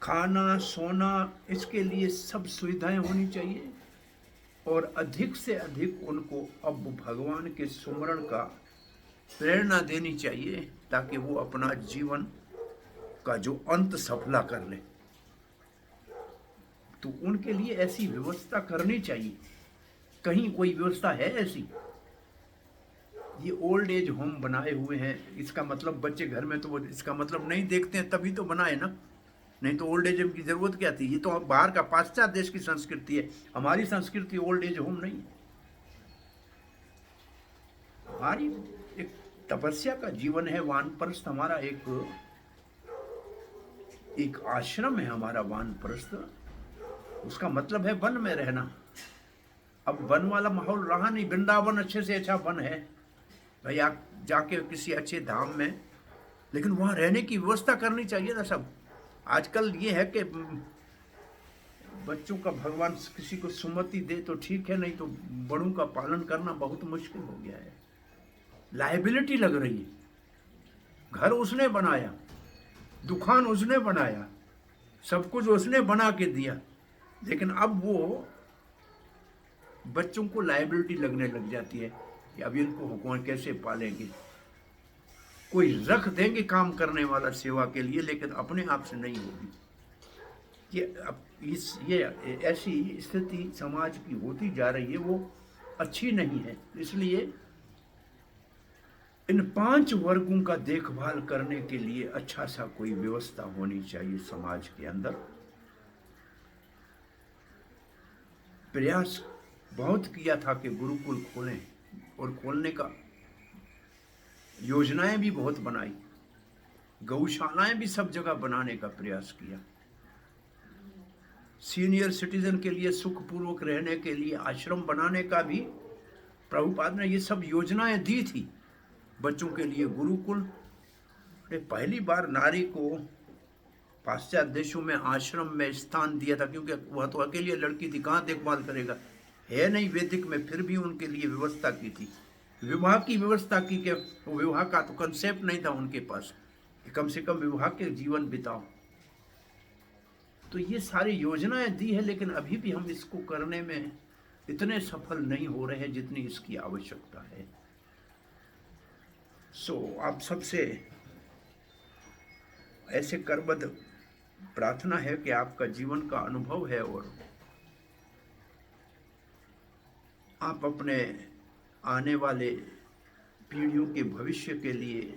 खाना सोना इसके लिए सब सुविधाएं होनी चाहिए। और अधिक से अधिक उनको अब भगवान के सुमरण का प्रेरणा देनी चाहिए, ताकि वो अपना जीवन का जो अंत सफला कर ले। तो उनके लिए ऐसी व्यवस्था करनी चाहिए। कहीं कोई व्यवस्था है ऐसी? ये ओल्ड एज होम बनाए हुए हैं, इसका मतलब बच्चे घर में, तो वो इसका मतलब नहीं देखते हैं, तभी तो बनाए ना। नहीं तो ओल्ड एज होम की जरूरत क्या थी? ये तो बाहर का पाश्चात्य देश की संस्कृति है, हमारी संस्कृति ओल्ड एज होम नहीं। हमारी एक तपस्या का जीवन है, वानप्रस्थ हमारा एक आश्रम है हमारा वानप्रस्थ। उसका मतलब है वन में रहना। अब वन वाला माहौल रहा नहीं, वृंदावन अच्छे से अच्छा वन है भाई, आप जाके किसी अच्छे धाम में, लेकिन वहाँ रहने की व्यवस्था करनी चाहिए ना सब। आजकल ये है कि बच्चों का भगवान किसी को सुमति दे तो ठीक है, नहीं तो बड़ों का पालन करना बहुत मुश्किल हो गया है। लायबिलिटी लग रही है। घर उसने बनाया, दुकान उसने बनाया, सब कुछ उसने बना के दिया, लेकिन अब वो बच्चों को लायबिलिटी लगने लग जाती है कि अब इनको कौन कैसे पालेंगे। कोई रख देंगे काम करने वाला सेवा के लिए, लेकिन अपने आप से नहीं होगी। ये ऐसी स्थिति समाज की होती जा रही है, वो अच्छी नहीं है। इसलिए इन 5 वर्गों का देखभाल करने के लिए अच्छा सा कोई व्यवस्था होनी चाहिए समाज के अंदर। प्रयास बहुत किया था कि गुरुकुल खोलें, और खोलने का योजनाएं भी बहुत बनाई, गौशालाएं भी सब जगह बनाने का प्रयास किया, सीनियर सिटीजन के लिए सुखपूर्वक रहने के लिए आश्रम बनाने का भी प्रभुपाद ने ये सब योजनाएं दी थी। बच्चों के लिए गुरुकुल, पहली बार नारी को पाश्चात्य देशों में आश्रम में स्थान दिया था, क्योंकि वह तो अकेली लड़की थी, कहाँ देखभाल करेगा, है नहीं वैदिक में, फिर भी उनके लिए व्यवस्था की थी। विवाह की व्यवस्था की कि विवाह का तो कंसेप्ट नहीं था उनके पास, कि कम से कम विवाह के जीवन बिताओ। तो ये सारी योजनाएं दी है, लेकिन अभी भी हम इसको करने में इतने सफल नहीं हो रहे हैं जितनी इसकी आवश्यकता है। आप सबसे ऐसे करबद्ध प्रार्थना है कि आपका जीवन का अनुभव है और आप अपने आने वाले पीढ़ियों के भविष्य के लिए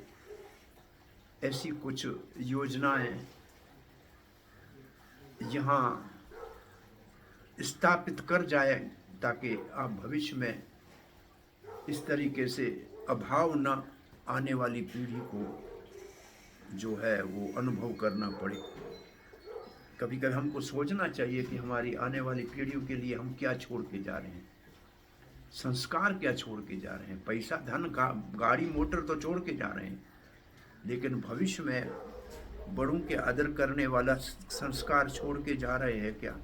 ऐसी कुछ योजनाएं यहाँ स्थापित कर जाए, ताकि आप भविष्य में इस तरीके से अभाव न आने वाली पीढ़ी को जो है वो अनुभव करना पड़े। कभी कभी हमको सोचना चाहिए कि हमारी आने वाली पीढ़ियों के लिए हम क्या छोड़ के जा रहे हैं, संस्कार क्या छोड़ के जा रहे हैं। पैसा धन गाड़ी मोटर तो छोड़ के जा रहे हैं, लेकिन भविष्य में बड़ों के आदर करने वाला संस्कार छोड़ के जा रहे हैं क्या।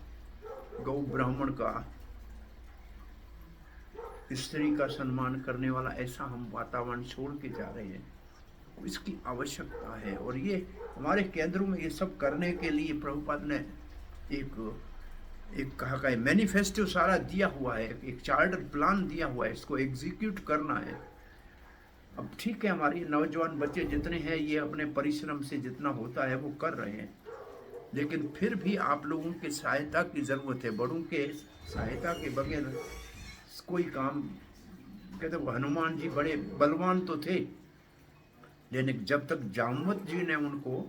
गौ ब्राह्मण का, स्त्री का सम्मान करने वाला ऐसा हम वातावरण छोड़ के जा रहे हैं, इसकी आवश्यकता है। और ये हमारे केंद्रों में ये सब करने के लिए प्रभुपाद ने एक कहा का मैनिफेस्टो सारा दिया हुआ है, एक चार्टर प्लान दिया हुआ है, इसको एग्जीक्यूट करना है। अब ठीक है, हमारे नौजवान बच्चे जितने हैं ये अपने परिश्रम से जितना होता है वो कर रहे हैं, लेकिन फिर भी आप लोगों की सहायता की ज़रूरत है। बड़ों के सहायता के बगैर कोई काम, कहते वो हनुमान जी बड़े बलवान तो थे, लेकिन जब तक जामवत जी ने उनको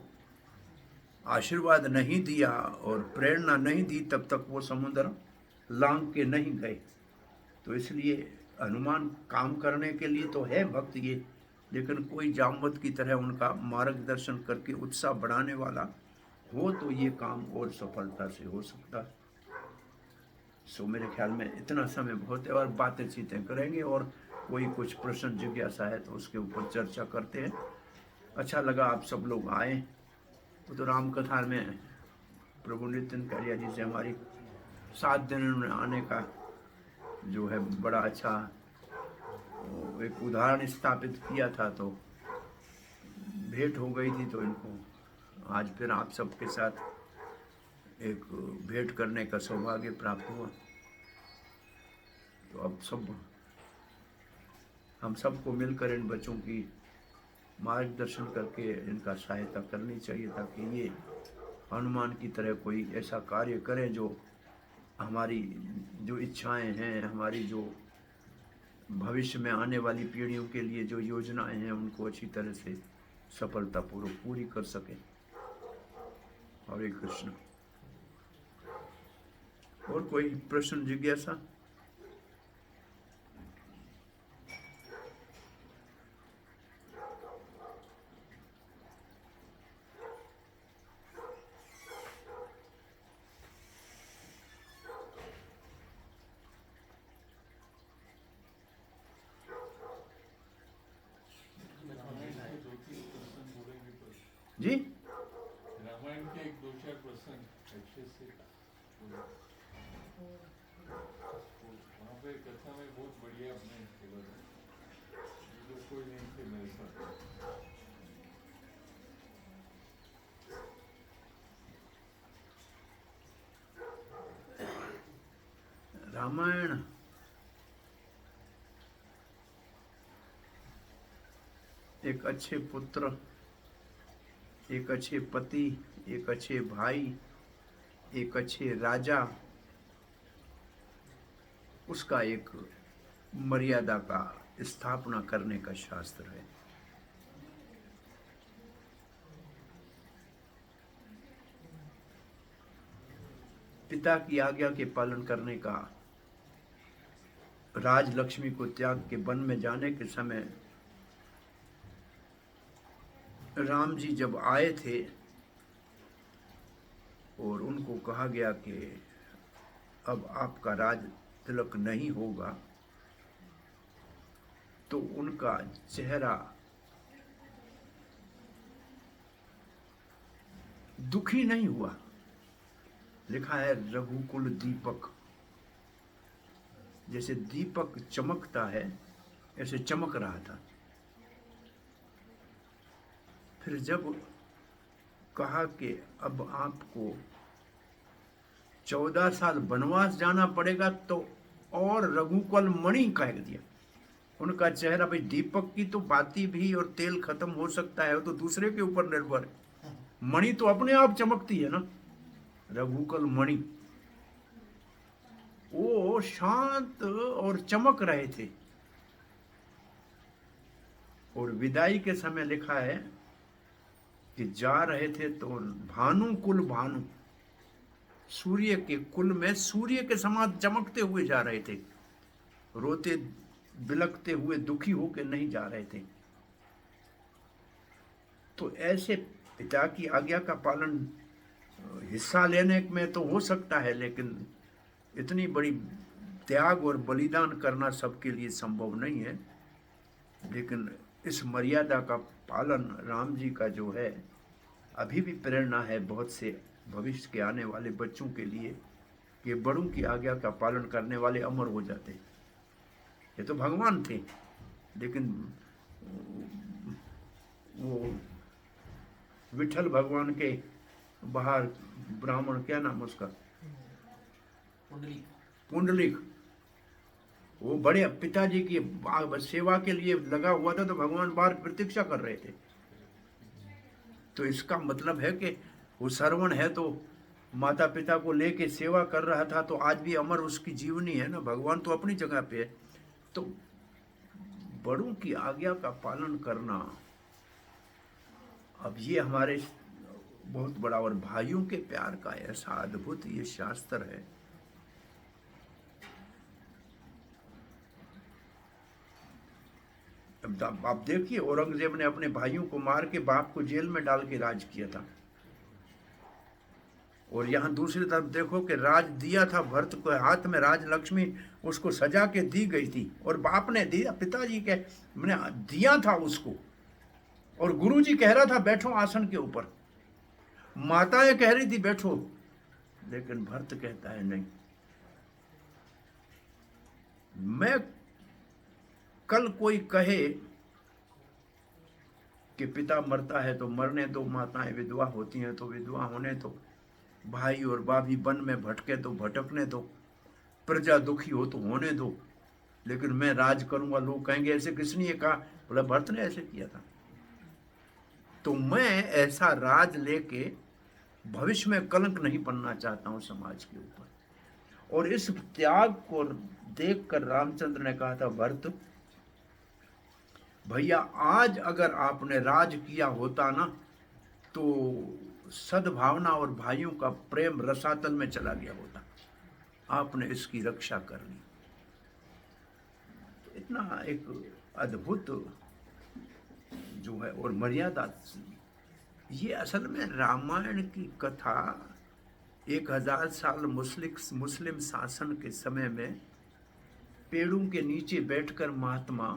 आशीर्वाद नहीं दिया और प्रेरणा नहीं दी, तब तक वो समुद्र लांग के नहीं गए। तो इसलिए हनुमान काम करने के लिए तो है भक्त ये, लेकिन कोई जामवत की तरह उनका मार्गदर्शन करके उत्साह बढ़ाने वाला हो तो ये काम और सफलता से हो सकता। मेरे ख्याल में इतना समय बहुत है, और बातें चीतें करेंगे, और कोई कुछ प्रश्न जिज्ञासा है तो उसके ऊपर चर्चा करते हैं। अच्छा लगा आप सब लोग आए। तो राम कथा में प्रभु नितिन कारिया जी से हमारी 7 दिन में आने का जो है बड़ा अच्छा एक उदाहरण स्थापित किया था, तो भेंट हो गई थी। तो इनको आज फिर आप सबके साथ एक भेंट करने का सौभाग्य प्राप्त हुआ। तो अब हम सबको मिलकर इन बच्चों की मार्गदर्शन करके इनका सहायता करनी चाहिए, ताकि ये हनुमान की तरह कोई ऐसा कार्य करें जो हमारी जो इच्छाएं हैं, हमारी जो भविष्य में आने वाली पीढ़ियों के लिए जो योजनाएं हैं, उनको अच्छी तरह से सफलतापूर्वक पूरी कर सकें। हरे कृष्ण। और कोई प्रश्न जिज्ञासा? जी, रामायण के एक 2-4 प्रसंग अच्छे से वहाँ पे कथा में बहुत बढ़िया अपने खेला था, जो कोई नहीं थे मेरे साथ। रामायण एक अच्छे पुत्र, एक अच्छे पति, एक अच्छे भाई, एक अच्छे राजा, उसका एक मर्यादा का स्थापना करने का शास्त्र है। पिता की आज्ञा के पालन करने का, राज लक्ष्मी को त्याग के वन में जाने के समय राम जी जब आए थे और उनको कहा गया कि अब आपका राज तिलक नहीं होगा, तो उनका चेहरा दुखी नहीं हुआ। लिखा है रघुकुल दीपक, जैसे दीपक चमकता है ऐसे चमक रहा था। फिर जब कहा कि अब आपको 14 साल वनवास जाना पड़ेगा, तो और रघुकुल मणि कह दिया। उनका चेहरा, भाई दीपक की तो बाती भी और तेल खत्म हो सकता है, वो तो दूसरे के ऊपर निर्भर है, मणि तो अपने आप चमकती है ना, रघुकुल मणि। वो शांत और चमक रहे थे। और विदाई के समय लिखा है कि जा रहे थे तो भानु कुल भानु, सूर्य के कुल में सूर्य के समान चमकते हुए जा रहे थे, रोते बिलखते हुए दुखी होकर नहीं जा रहे थे। तो ऐसे पिता की आज्ञा का पालन हिस्सा लेने में तो हो सकता है, लेकिन इतनी बड़ी त्याग और बलिदान करना सबके लिए संभव नहीं है। लेकिन इस मर्यादा का पालन राम जी का जो है, अभी भी प्रेरणा है बहुत से भविष्य के आने वाले बच्चों के लिए कि बड़ों की आज्ञा का पालन करने वाले अमर हो जाते। ये तो भगवान थे, लेकिन वो विठल भगवान के बाहर ब्राह्मण, क्या नाम उसका, पुंडलिक, वो बड़े पिताजी की सेवा के लिए लगा हुआ था, तो भगवान बाहर प्रतीक्षा कर रहे थे। तो इसका मतलब है कि वो श्रवण है तो माता पिता को लेके सेवा कर रहा था, तो आज भी अमर उसकी जीवनी है ना। भगवान तो अपनी जगह पे है। तो बड़ों की आज्ञा का पालन करना, अब ये हमारे बहुत बड़ा, और भाइयों के प्यार का ऐसा अद्भुत ये शास्त्र है। अब आप देखिए, औरंगजेब ने अपने भाइयों को मार के बाप को जेल में डाल के राज किया था। और यहाँ दूसरी तरफ देखो कि राज दिया था भरत को हाथ में, राज लक्ष्मी उसको सजा के दी गई थी, और बाप ने दिया, पिताजी के मैंने दिया था उसको। और गुरुजी कह रहा था बैठो आसन के ऊपर, माताएं कह रही थी बैठो, लेकिन भरत कहता है नहीं, मैं कल कोई कहे कि पिता मरता है तो मरने दो, माताएं विधवा होती हैं तो विधवा होने दो, भाई और भाभी वन में भटके तो भटकने दो, प्रजा दुखी हो तो होने दो, लेकिन मैं राज करूंगा। लोग कहेंगे ऐसे किसने कहा, बोला भरत ने ऐसे किया था। तो मैं ऐसा राज लेके भविष्य में कलंक नहीं बनना चाहता हूं समाज के ऊपर। और इस त्याग को देखकर रामचंद्र ने कहा था, भरत भैया आज अगर आपने राज किया होता ना, तो सद्भावना और भाइयों का प्रेम रसातल में चला गया होता, आपने इसकी रक्षा कर ली। तो इतना एक अद्भुत जो है और मर्यादा, ये असल में रामायण की कथा 1000 साल मुस्लिम शासन के समय में पेड़ों के नीचे बैठकर महात्मा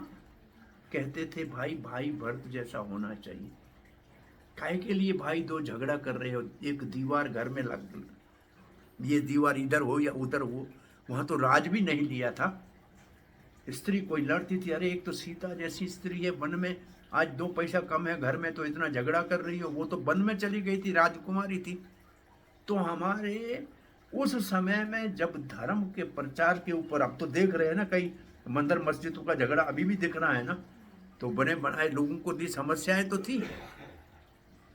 कहते थे, भाई भाई भरत जैसा होना चाहिए। काहे के लिए भाई दो झगड़ा कर रहे हो, एक दीवार घर में लग ये दीवार इधर हो या उधर हो, वहाँ तो राज भी नहीं लिया था। स्त्री कोई लड़ती थी, अरे एक तो सीता जैसी स्त्री है वन में, आज 2 पैसा कम है घर में तो इतना झगड़ा कर रही हो, वो तो वन में चली गई थी, राजकुमारी थी। तो हमारे उस समय में जब धर्म के प्रचार के ऊपर, अब तो देख रहे हैं ना कई मंदिर मस्जिदों का झगड़ा अभी भी दिख रहा है ना, तो बने बनाए लोगों को दी समस्याएं तो थी,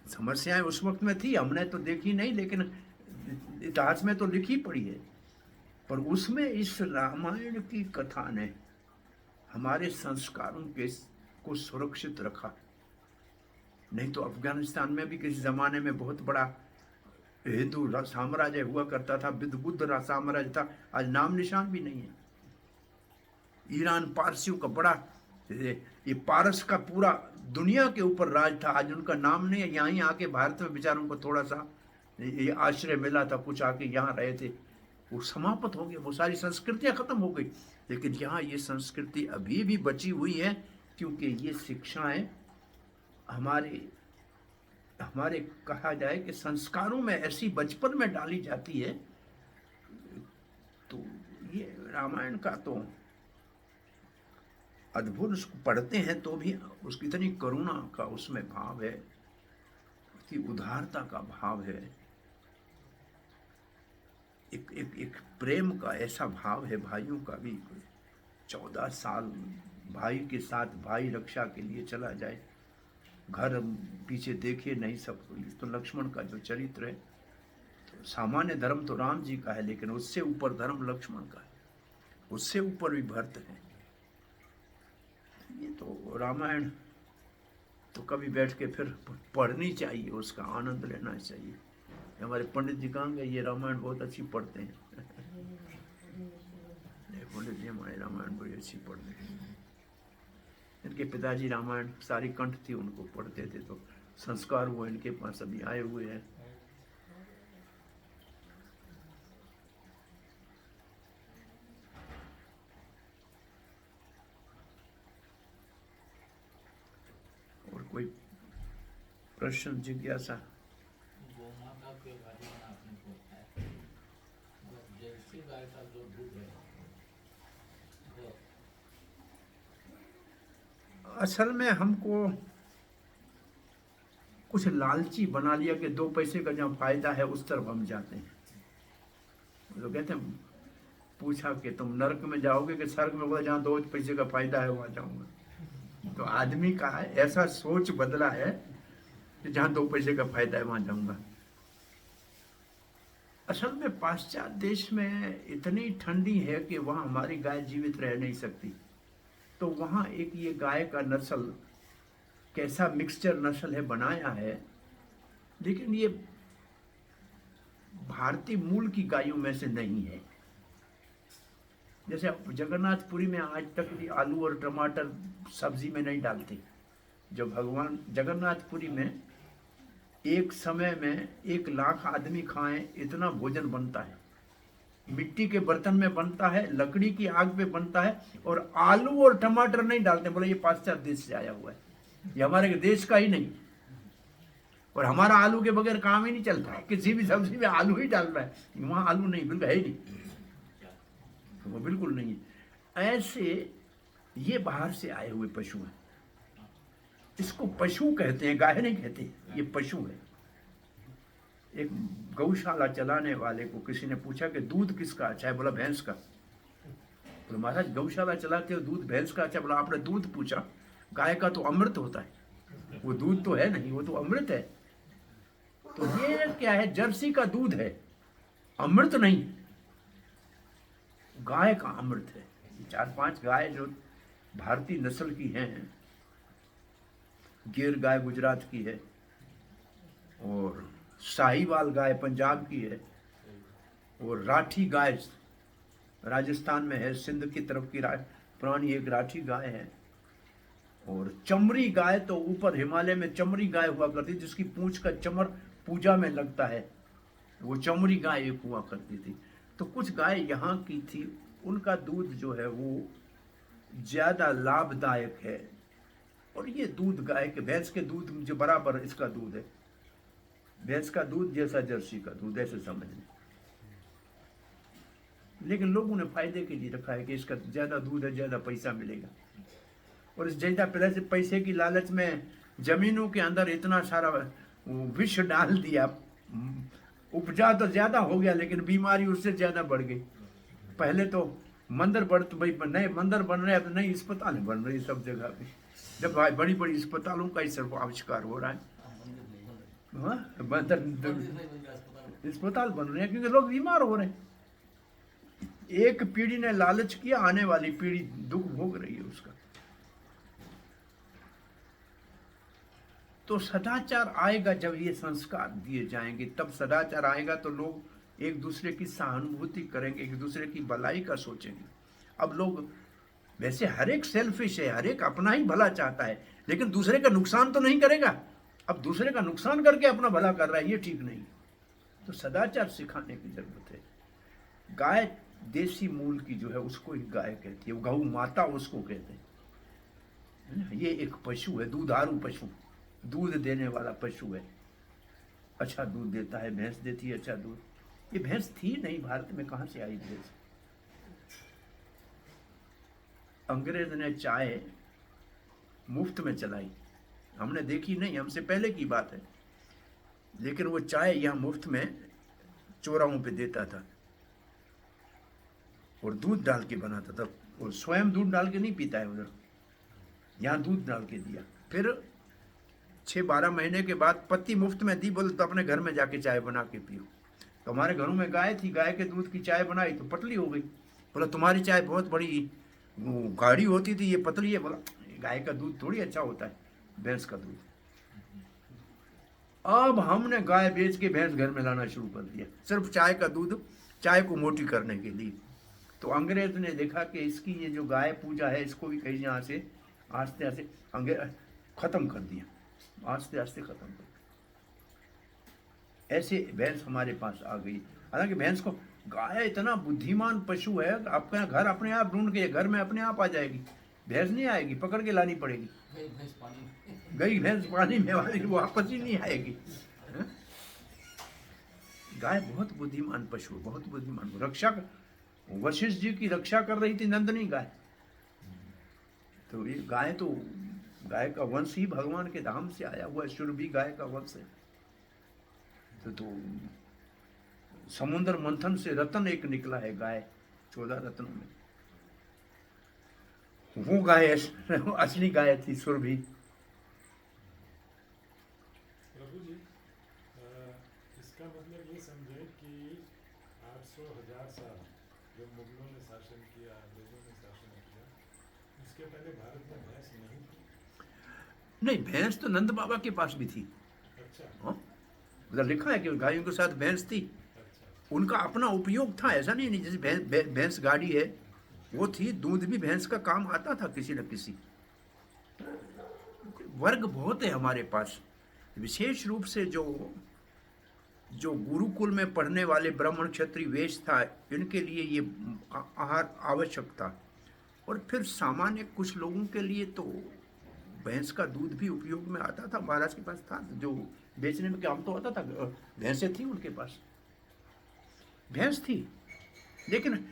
समस्याएं उस वक्त में थी, हमने तो देखी नहीं, लेकिन इतिहास में तो लिखी पड़ी है। पर उसमें इस रामायण की कथा ने हमारे संस्कारों के को सुरक्षित रखा। नहीं तो अफगानिस्तान में भी किसी जमाने में बहुत बड़ा हिंदू साम्राज्य हुआ करता था, बुद्ध साम्राज्य था, आज नाम निशान भी नहीं है। ईरान पारसियों का बड़ा, ये पारस का पूरा दुनिया के ऊपर राज था, आज उनका नाम नहीं है। यहाँ ही आके भारत में बेचारों को थोड़ा सा ये आश्रय मिला था, कुछ आके यहाँ रहे थे, वो समाप्त हो गए, वो सारी संस्कृतियाँ खत्म हो गई। लेकिन यहाँ ये संस्कृति अभी भी बची हुई है, क्योंकि ये शिक्षाएं हमारे कहा जाए कि संस्कारों में ऐसी बचपन में डाली जाती है। तो ये रामायण का तो अद्भुत, उसको पढ़ते हैं तो भी उसकी इतनी करुणा का उसमें भाव है, उसकी उदारता का भाव है, एक प्रेम का ऐसा भाव है। भाइयों का भी 14 साल भाई के साथ भाई रक्षा के लिए चला जाए, घर पीछे देखे नहीं सब, तो लक्ष्मण का जो चरित्र है, तो सामान्य धर्म तो राम जी का है, लेकिन उससे ऊपर धर्म लक्ष्मण का है, उससे ऊपर भी भरत है। ये तो रामायण तो कभी बैठ के फिर पढ़नी चाहिए, उसका आनंद लेना चाहिए। हमारे पंडित जी कहेंगे ये रामायण बहुत अच्छी पढ़ते हैं। पंडित जी हमारे रामायण बड़ी अच्छी पढ़ते हैं। इनके पिताजी रामायण सारी कंठ थी, उनको पढ़ते थे, तो संस्कार वो इनके पास अभी आए हुए हैं। और कोई प्रश्न जिज्ञासा? गोमाता के बारे में आपने पूछा है, जर्सी गाय का जो दूध है वो असल में हमको कुछ लालची बना लिया कि 2 पैसे का जहाँ फायदा है उस तरफ हम जाते हैं। तो कहते हैं, पूछा कि तुम नरक में जाओगे कि स्वर्ग में? बोला जहाँ 2 पैसे का फायदा है वहां जाऊंगा। तो आदमी का ऐसा सोच बदला है कि जहाँ 2 पैसे का फायदा है वहां जाऊंगा। असल में पाश्चात्य देश में इतनी ठंडी है कि वहां हमारी गाय जीवित रह नहीं सकती, तो वहाँ एक ये गाय का नस्ल, कैसा मिक्सचर नस्ल है बनाया है, लेकिन ये भारतीय मूल की गायों में से नहीं है। जैसे जगन्नाथपुरी में आज तक भी आलू और टमाटर सब्जी में नहीं डालते। जो भगवान जगन्नाथपुरी में एक समय में 1 लाख आदमी खाएं इतना भोजन बनता है, मिट्टी के बर्तन में बनता है, लकड़ी की आग पे बनता है, और आलू और टमाटर नहीं डालते। बोले ये पाश्चात्य देश से आया हुआ है, ये हमारे देश का ही नहीं। और हमारा आलू के बगैर काम ही नहीं चलता, किसी भी सब्जी में आलू ही डाल रहा है, वहां आलू नहीं, बिल्कुल है ही नहीं, वो बिल्कुल नहीं है। ऐसे ये बाहर से आए हुए पशु हैं, इसको पशु कहते हैं, गाय नहीं कहते, ये पशु है। एक गौशाला चलाने वाले को किसी ने पूछा कि दूध किसका अच्छा है? बोला भैंस का। बोला महाराज गौशाला चलाते हो, दूध भैंस का अच्छा? बोला आपने दूध पूछा, गाय का तो अमृत होता है, वो दूध तो है नहीं, वो तो अमृत है। तो ये क्या है? जर्सी का दूध है, अमृत नहीं, गाय का अमृत है। 4-5 गाय जो भारतीय नस्ल की हैं, गिर गाय गुजरात की है, और साहिवाल गाय पंजाब की है, और राठी गाय राजस्थान में है, सिंध की तरफ की पुरानी एक राठी गाय है, और चमड़ी गाय तो ऊपर हिमालय में चमड़ी गाय हुआ करती, जिसकी पूंछ का चमर पूजा में लगता है, वो चमड़ी गाय एक हुआ करती थी। तो कुछ गाय यहाँ की थी, उनका दूध जो है वो ज्यादा लाभदायक है, और ये दूध गाय के, भैंस के दूध जो बराबर इसका दूध है, भैंस का दूध जैसा जर्सी का दूध, ऐसे समझ लें। लेकिन लोगों ने फायदे के लिए रखा है कि इसका ज़्यादा दूध है, ज़्यादा पैसा मिलेगा। और इस ज़्यादा पैसे की लालच में ज़मीनों के अंदर इतना सारा विष डाल दिया, उपजा तो ज़्यादा हो गया लेकिन बीमारी उससे ज़्यादा बढ़ गई। पहले तो मंदिर तो भाई नए मंदिर बन रहे हैं, अब नई अस्पताल बन रही सब जगह पे। जब भाई बड़ी बड़ी अस्पतालों का ही सिर्फ आविष्कार हो रहा है, अस्पताल बन रहे हैं क्योंकि लोग बीमार हो रहे हैं। एक पीढ़ी ने लालच किया, आने वाली पीढ़ी दुख भोग रही है उसका। तो सदाचार आएगा जब ये संस्कार दिए जाएंगे, तब सदाचार आएगा तो लोग एक दूसरे की सहानुभूति करेंगे, एक दूसरे की भलाई का सोचेंगे। अब लोग वैसे हर एक सेल्फिश है, हर एक अपना ही भला चाहता है, लेकिन दूसरे का नुकसान तो नहीं करेगा। अब दूसरे का नुकसान करके अपना भला कर रहा है, ये ठीक नहीं। तो सदाचार सिखाने की जरूरत है। गाय देसी मूल की जो है उसको ही गाय कहती है, गौ माता उसको कहते हैं। ये एक पशु है, दूधारू पशु, दूध देने वाला पशु है। अच्छा दूध देता है, भैंस देती है अच्छा दूध। ये भैंस थी नहीं भारत में, कहां से आई भैंस? अंग्रेज ने चाय मुफ्त में चलाई, हमने देखी नहीं, हमसे पहले की बात है। लेकिन वो चाय यहां मुफ्त में चौराहों पे देता था और दूध डाल के बनाता था। और स्वयं दूध डाल के नहीं पीता है उधर, यहां दूध डाल के दिया। फिर 6-12 महीने के बाद पत्ती मुफ्त में दी, बोले तो अपने घर में जाके चाय बना के पियो। तो हमारे घरों में गाय थी, गाय के दूध की चाय बनाई तो पतली हो गई। बोला तुम्हारी चाय बहुत बड़ी गाढ़ी होती थी, ये पतली है। बोला गाय का दूध थोड़ी अच्छा होता है, भैंस का दूध। अब हमने गाय बेच के भैंस घर में लाना शुरू कर दिया, सिर्फ चाय का दूध, चाय को मोटी करने के लिए। तो अंग्रेज ने देखा कि इसकी ये जो गाय पूजा है, इसको भी कहीं यहाँ से आस्ते आस्ते खत्म कर दिया, आस्ते आस्ते खत्म कर दिया। ऐसे भैंस हमारे पास आ गई। हालांकि भैंस को, गाय इतना बुद्धिमान पशु है, आपका घर अपने आप ढूंढ के घर में अपने आप आ जाएगी। भैंस नहीं आएगी, पकड़ के लानी पड़ेगी। गई भैंस पानी में वाली वापस ही नहीं आएगी। गाय बहुत बुद्धिमान पशु, बहुत बुद्धिमान। रक्षक वशिष्ठ जी की रक्षा कर रही थी नंदनी गाय। तो ये गाय तो, गाय का वंश ही भगवान के धाम से आया हुआ, सुरभि गाय का वंश है। तो समुद्र मंथन से रत्न एक निकला है गाय, 14 रत्नों में। वो गाय असली गाय थी सुरभि। प्रभु जी, इसका मतलब ये समझे कि 800,000 साल जो मुगलों ने शासन किया, अंग्रेजों ने शासन किया, उसके पहले भारत में भैंस नहीं थी? नहीं, भैंस तो नंद बाबा के पास भी थी। अच्छा। उधर लिखा है कि गायों के साथ भैंस थी। अच्छा। उनका अपना उपयोग था, ऐसा नहीं जैसे भैंस गाड़ी है वो थी। दूध भी भैंस का काम आता था किसी न किसी। वर्ग बहुत है हमारे पास, विशेष रूप से जो गुरुकुल में पढ़ने वाले ब्राह्मण क्षत्रिय वेश था, इनके लिए ये आहार आवश्यक था। और फिर सामान्य कुछ लोगों के लिए तो भैंस का दूध भी उपयोग में आता था। महाराज के पास था, जो बेचने में काम तो आता था। भैंसें थी उनके पास, भैंस थी। लेकिन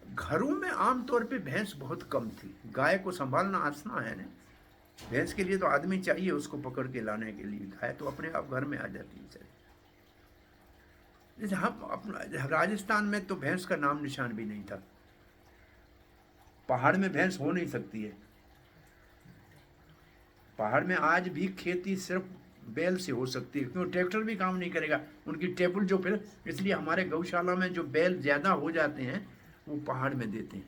घरों में आमतौर पे भैंस बहुत कम थी। गाय को संभालना आसान है ना, भैंस के लिए तो आदमी चाहिए उसको पकड़ के लाने के लिए। गाय तो अपने आप घर में आ जाती है। जैसे हम अपना राजस्थान में तो भैंस का नाम निशान भी नहीं था। पहाड़ में भैंस हो नहीं सकती है। पहाड़ में आज भी खेती सिर्फ बैल से हो सकती है, क्योंकि ट्रैक्टर भी काम नहीं करेगा उनकी टेबल जो। फिर इसलिए हमारे गौशाला में जो बैल ज़्यादा हो जाते हैं वो पहाड़ में देते हैं,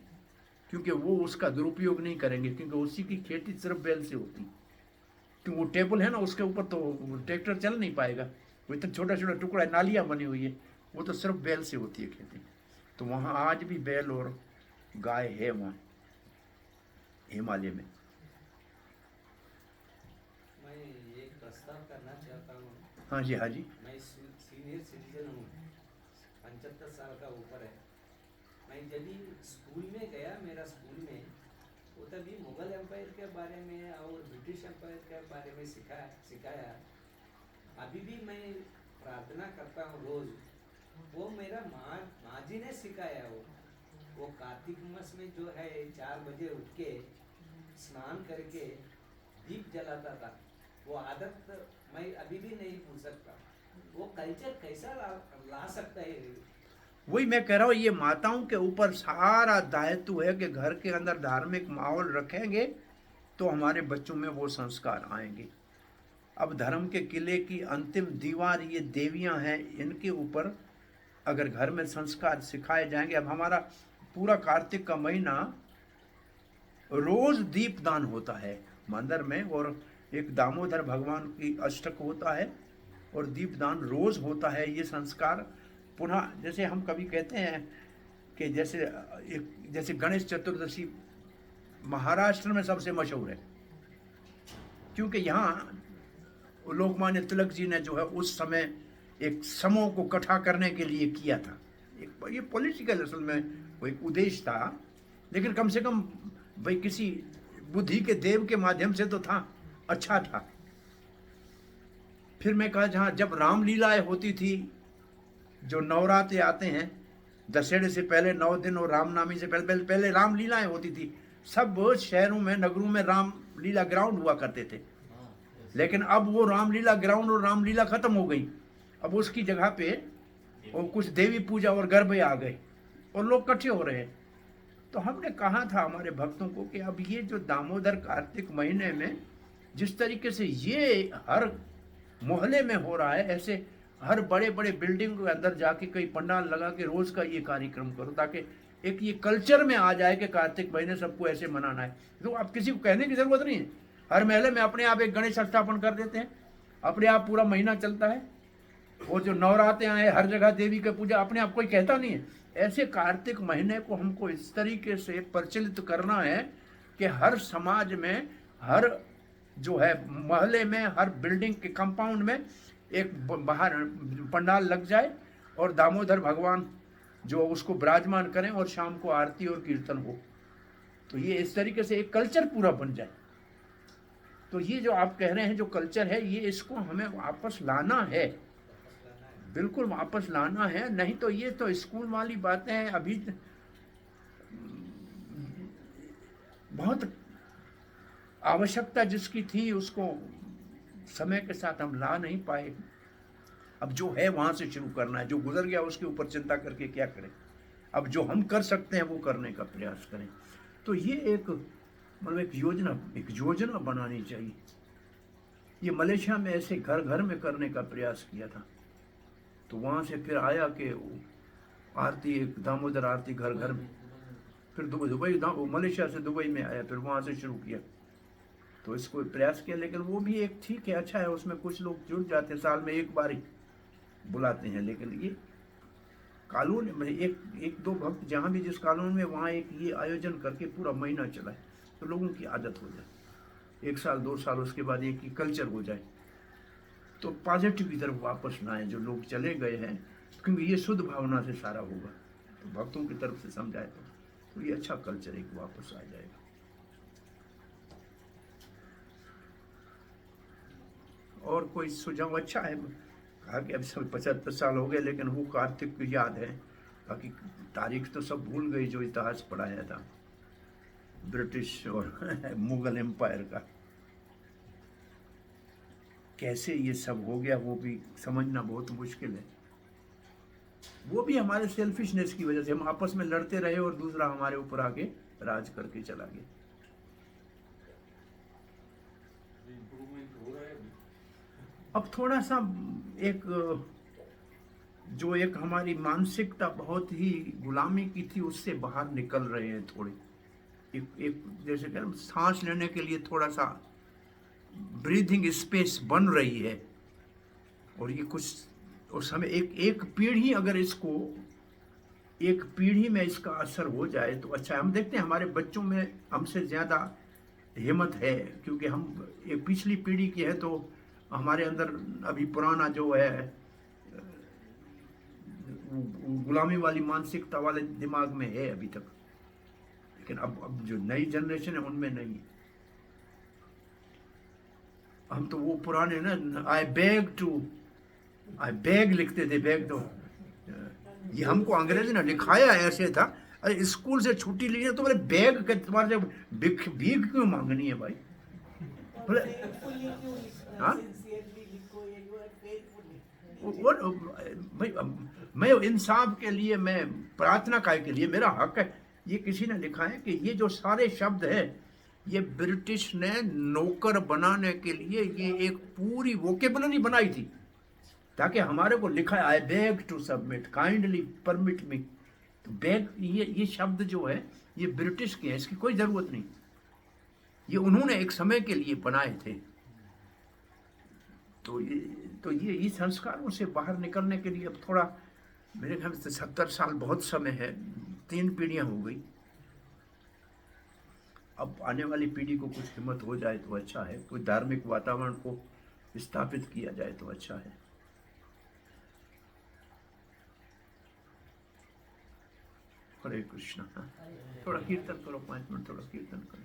क्योंकि वो उसका दुरुपयोग नहीं करेंगे, क्योंकि उसी की खेती सिर्फ बैल से होती। क्योंकि वो टेबल है ना, उसके ऊपर तो ट्रैक्टर चल नहीं पाएगा। वो इतना छोटा छोटा टुकड़ा है, नालियाँ बनी हुई है, वो तो सिर्फ बैल से होती है खेती। तो वहाँ आज भी बैल और गाय है वहाँ हिमालय में। मैं एक प्रस्ताव करना चाहता हूँ। हाँ जी, हाँ जी। मैं सीनियर सिटीजन हूँ, 75 साल का ऊपर है। मैं जब भी स्कूल में गया, मेरा स्कूल में, वो तभी मुगल एम्पायर के बारे में और ब्रिटिश एम्पायर के बारे में सिखाया। अभी भी मैं प्रार्थना करता हूँ रोज़, वो मेरा माँ जी ने सिखाया। वो वो कार्तिक मास में जो है 4 बजे उठ के स्नान करके दीप जलाता था, वो आदत मैं अभी भी नहीं भूल सकता। वो कल्चर कैसा ला सकता है? वही मैं कह रहा हूँ, ये माताओं के ऊपर सारा दायित्व है कि घर के अंदर धार्मिक माहौल रखेंगे तो हमारे बच्चों में वो संस्कार आएंगे। अब धर्म के किले की अंतिम दीवार ये देवियां हैं, इनके ऊपर अगर घर में संस्कार सिखाए जाएंगे। अब हमारा पूरा कार्तिक का महीना रोज दीपदान होता है मंदिर में, और एक दामोदर भगवान की अष्टक होता है और दीपदान रोज होता है। ये संस्कार पुनः, जैसे हम कभी कहते हैं कि जैसे गणेश चतुर्दशी महाराष्ट्र में सबसे मशहूर है, क्योंकि यहाँ लोकमान्य तिलक जी ने जो है उस समय एक समूह को इकट्ठा करने के लिए किया था। ये पॉलिटिकल असल में वो एक उद्देश्य था, लेकिन कम से कम भाई किसी बुद्धि के देव के माध्यम से तो था, अच्छा था। फिर मैं कहा, जहाँ जब रामलीलाएं होती थी, जो नवरात्रे आते हैं, दशहरे से पहले 9 दिन और रामनवमी से पहले रामलीलाएं होती थी। सब शहरों में, नगरों में रामलीला ग्राउंड हुआ करते थे, लेकिन अब वो रामलीला ग्राउंड और रामलीला खत्म हो गई। अब उसकी जगह पे और कुछ देवी पूजा और गरबे आ गए और लोग इकट्ठे हो रहे हैं। तो हमने कहा था हमारे भक्तों को कि अब ये जो दामोदर कार्तिक महीने में जिस तरीके से ये हर मोहल्ले में हो रहा है, ऐसे हर बड़े बड़े बिल्डिंग के अंदर जाके कई पंडाल लगा के रोज का ये कार्यक्रम करो, ताकि एक ये कल्चर में आ जाए कि कार्तिक महीने सबको ऐसे मनाना है। तो आप किसी को कहने की जरूरत नहीं है, हर महल्ले में अपने आप एक गणेश स्थापन कर देते हैं, अपने आप पूरा महीना चलता है। वो जो नवरात्रे आए, हर जगह देवी की पूजा, अपने आप कोई कहता नहीं है। ऐसे कार्तिक महीने को हमको इस तरीके से प्रचलित करना है कि हर समाज में, हर जो है मोहल्ले में, हर बिल्डिंग के कंपाउंड में एक बाहर पंडाल लग जाए और दामोदर भगवान जो उसको विराजमान करें और शाम को आरती और कीर्तन हो। तो ये इस तरीके से एक कल्चर पूरा बन जाए। तो ये जो आप कह रहे हैं जो कल्चर है, ये इसको हमें वापस लाना है, बिल्कुल वापस लाना है। नहीं तो ये तो स्कूल वाली बातें हैं। अभी बहुत आवश्यकता जिसकी थी उसको समय के साथ हम ला नहीं पाए। अब जो है वहां से शुरू करना है, जो गुजर गया उसके ऊपर चिंता करके क्या करें। अब जो हम कर सकते हैं वो करने का प्रयास करें। तो ये एक मतलब एक योजना बनानी चाहिए। ये मलेशिया में ऐसे घर घर में करने का प्रयास किया था, तो वहाँ से फिर आया कि आरती, एक दामोदर आरती घर घर में। फिर दुबई मलेशिया से दुबई में आया, फिर वहाँ से शुरू किया। तो इसको प्रयास किया, लेकिन वो भी एक ठीक है, अच्छा है। उसमें कुछ लोग जुड़ जाते हैं, साल में एक बार ही बुलाते हैं। लेकिन ये कॉलोनी में एक दो भक्त जहाँ भी जिस कॉलोनी में, वहाँ एक ये आयोजन करके पूरा महीना चला है, तो लोगों की आदत हो जाए। 1 साल 2 साल उसके बाद एक ही कल्चर हो जाए, तो पॉजिटिव की तरफ वापस लाएं जो लोग चले गए हैं, क्योंकि ये शुद्ध भावना से सारा होगा। तो भक्तों की तरफ से समझाए तो ये अच्छा कल्चर एक वापस आ जाएगा। और कोई सुझाव? अच्छा है, कहा कि अब सब 75 साल हो गए, लेकिन वो कार्तिक की याद है। बाकी तारीख तो सब भूल गई जो इतिहास पढ़ाया था ब्रिटिश और मुगल एम्पायर का। कैसे ये सब हो गया वो भी समझना बहुत मुश्किल है। वो भी हमारे सेल्फिशनेस की वजह से, हम आपस में लड़ते रहे और दूसरा हमारे ऊपर आके राज करके चला गया। इम्प्रूवमेंट हो रहा है अभी। अब थोड़ा सा एक हमारी मानसिकता बहुत ही गुलामी की थी, उससे बाहर निकल रहे हैं थोड़े। एक जैसे कह रहे सांस लेने के लिए थोड़ा सा ब्रीथिंग स्पेस बन रही है। और ये कुछ उस समय एक पीढ़ी, अगर इसको एक पीढ़ी में इसका असर हो जाए तो अच्छा है। हम देखते हैं हमारे बच्चों में हमसे ज़्यादा हिम्मत है, क्योंकि हम एक पिछली पीढ़ी की है, तो हमारे अंदर अभी पुराना जो है गुलामी वाली मानसिकता वाले दिमाग में है अभी तक। लेकिन अब जो नई जनरेशन है उनमें नहीं। हम तो वो पुराने ना, आई बैग लिखते थे, बैग दो। ये हमको अंग्रेजी ने लिखाया ऐसे था, अरे स्कूल से छुट्टी ली है तो मेरे बैग के तुम्हारे से भीख भीख क्यों मांगनी है भाई? बोले हाँ भाई, मैं इंसाफ के लिए, मैं प्रार्थना काय के लिए, मेरा हक है। ये किसी ने लिखा है कि ये जो सारे शब्द है ये ब्रिटिश ने नौकर बनाने के लिए ये एक पूरी वोकेबलरी बनाई थी, ताकि हमारे को लिखा है I beg to submit, kindly permit me. तो बेग, ये शब्द जो है ये ब्रिटिश के हैं, इसकी कोई ज़रूरत नहीं, ये उन्होंने एक समय के लिए बनाए थे। तो ये इस संस्कारों से बाहर निकलने के लिए अब थोड़ा, मेरे ख्याल से 70 साल बहुत समय है, 3 पीढ़ियां हो गई। अब आने वाली पीढ़ी को कुछ हिम्मत हो जाए तो अच्छा है, कोई धार्मिक वातावरण को स्थापित किया जाए तो अच्छा है। हरे कृष्णा। थोड़ा कीर्तन करो, 5 मिनट थोड़ा कीर्तन करो।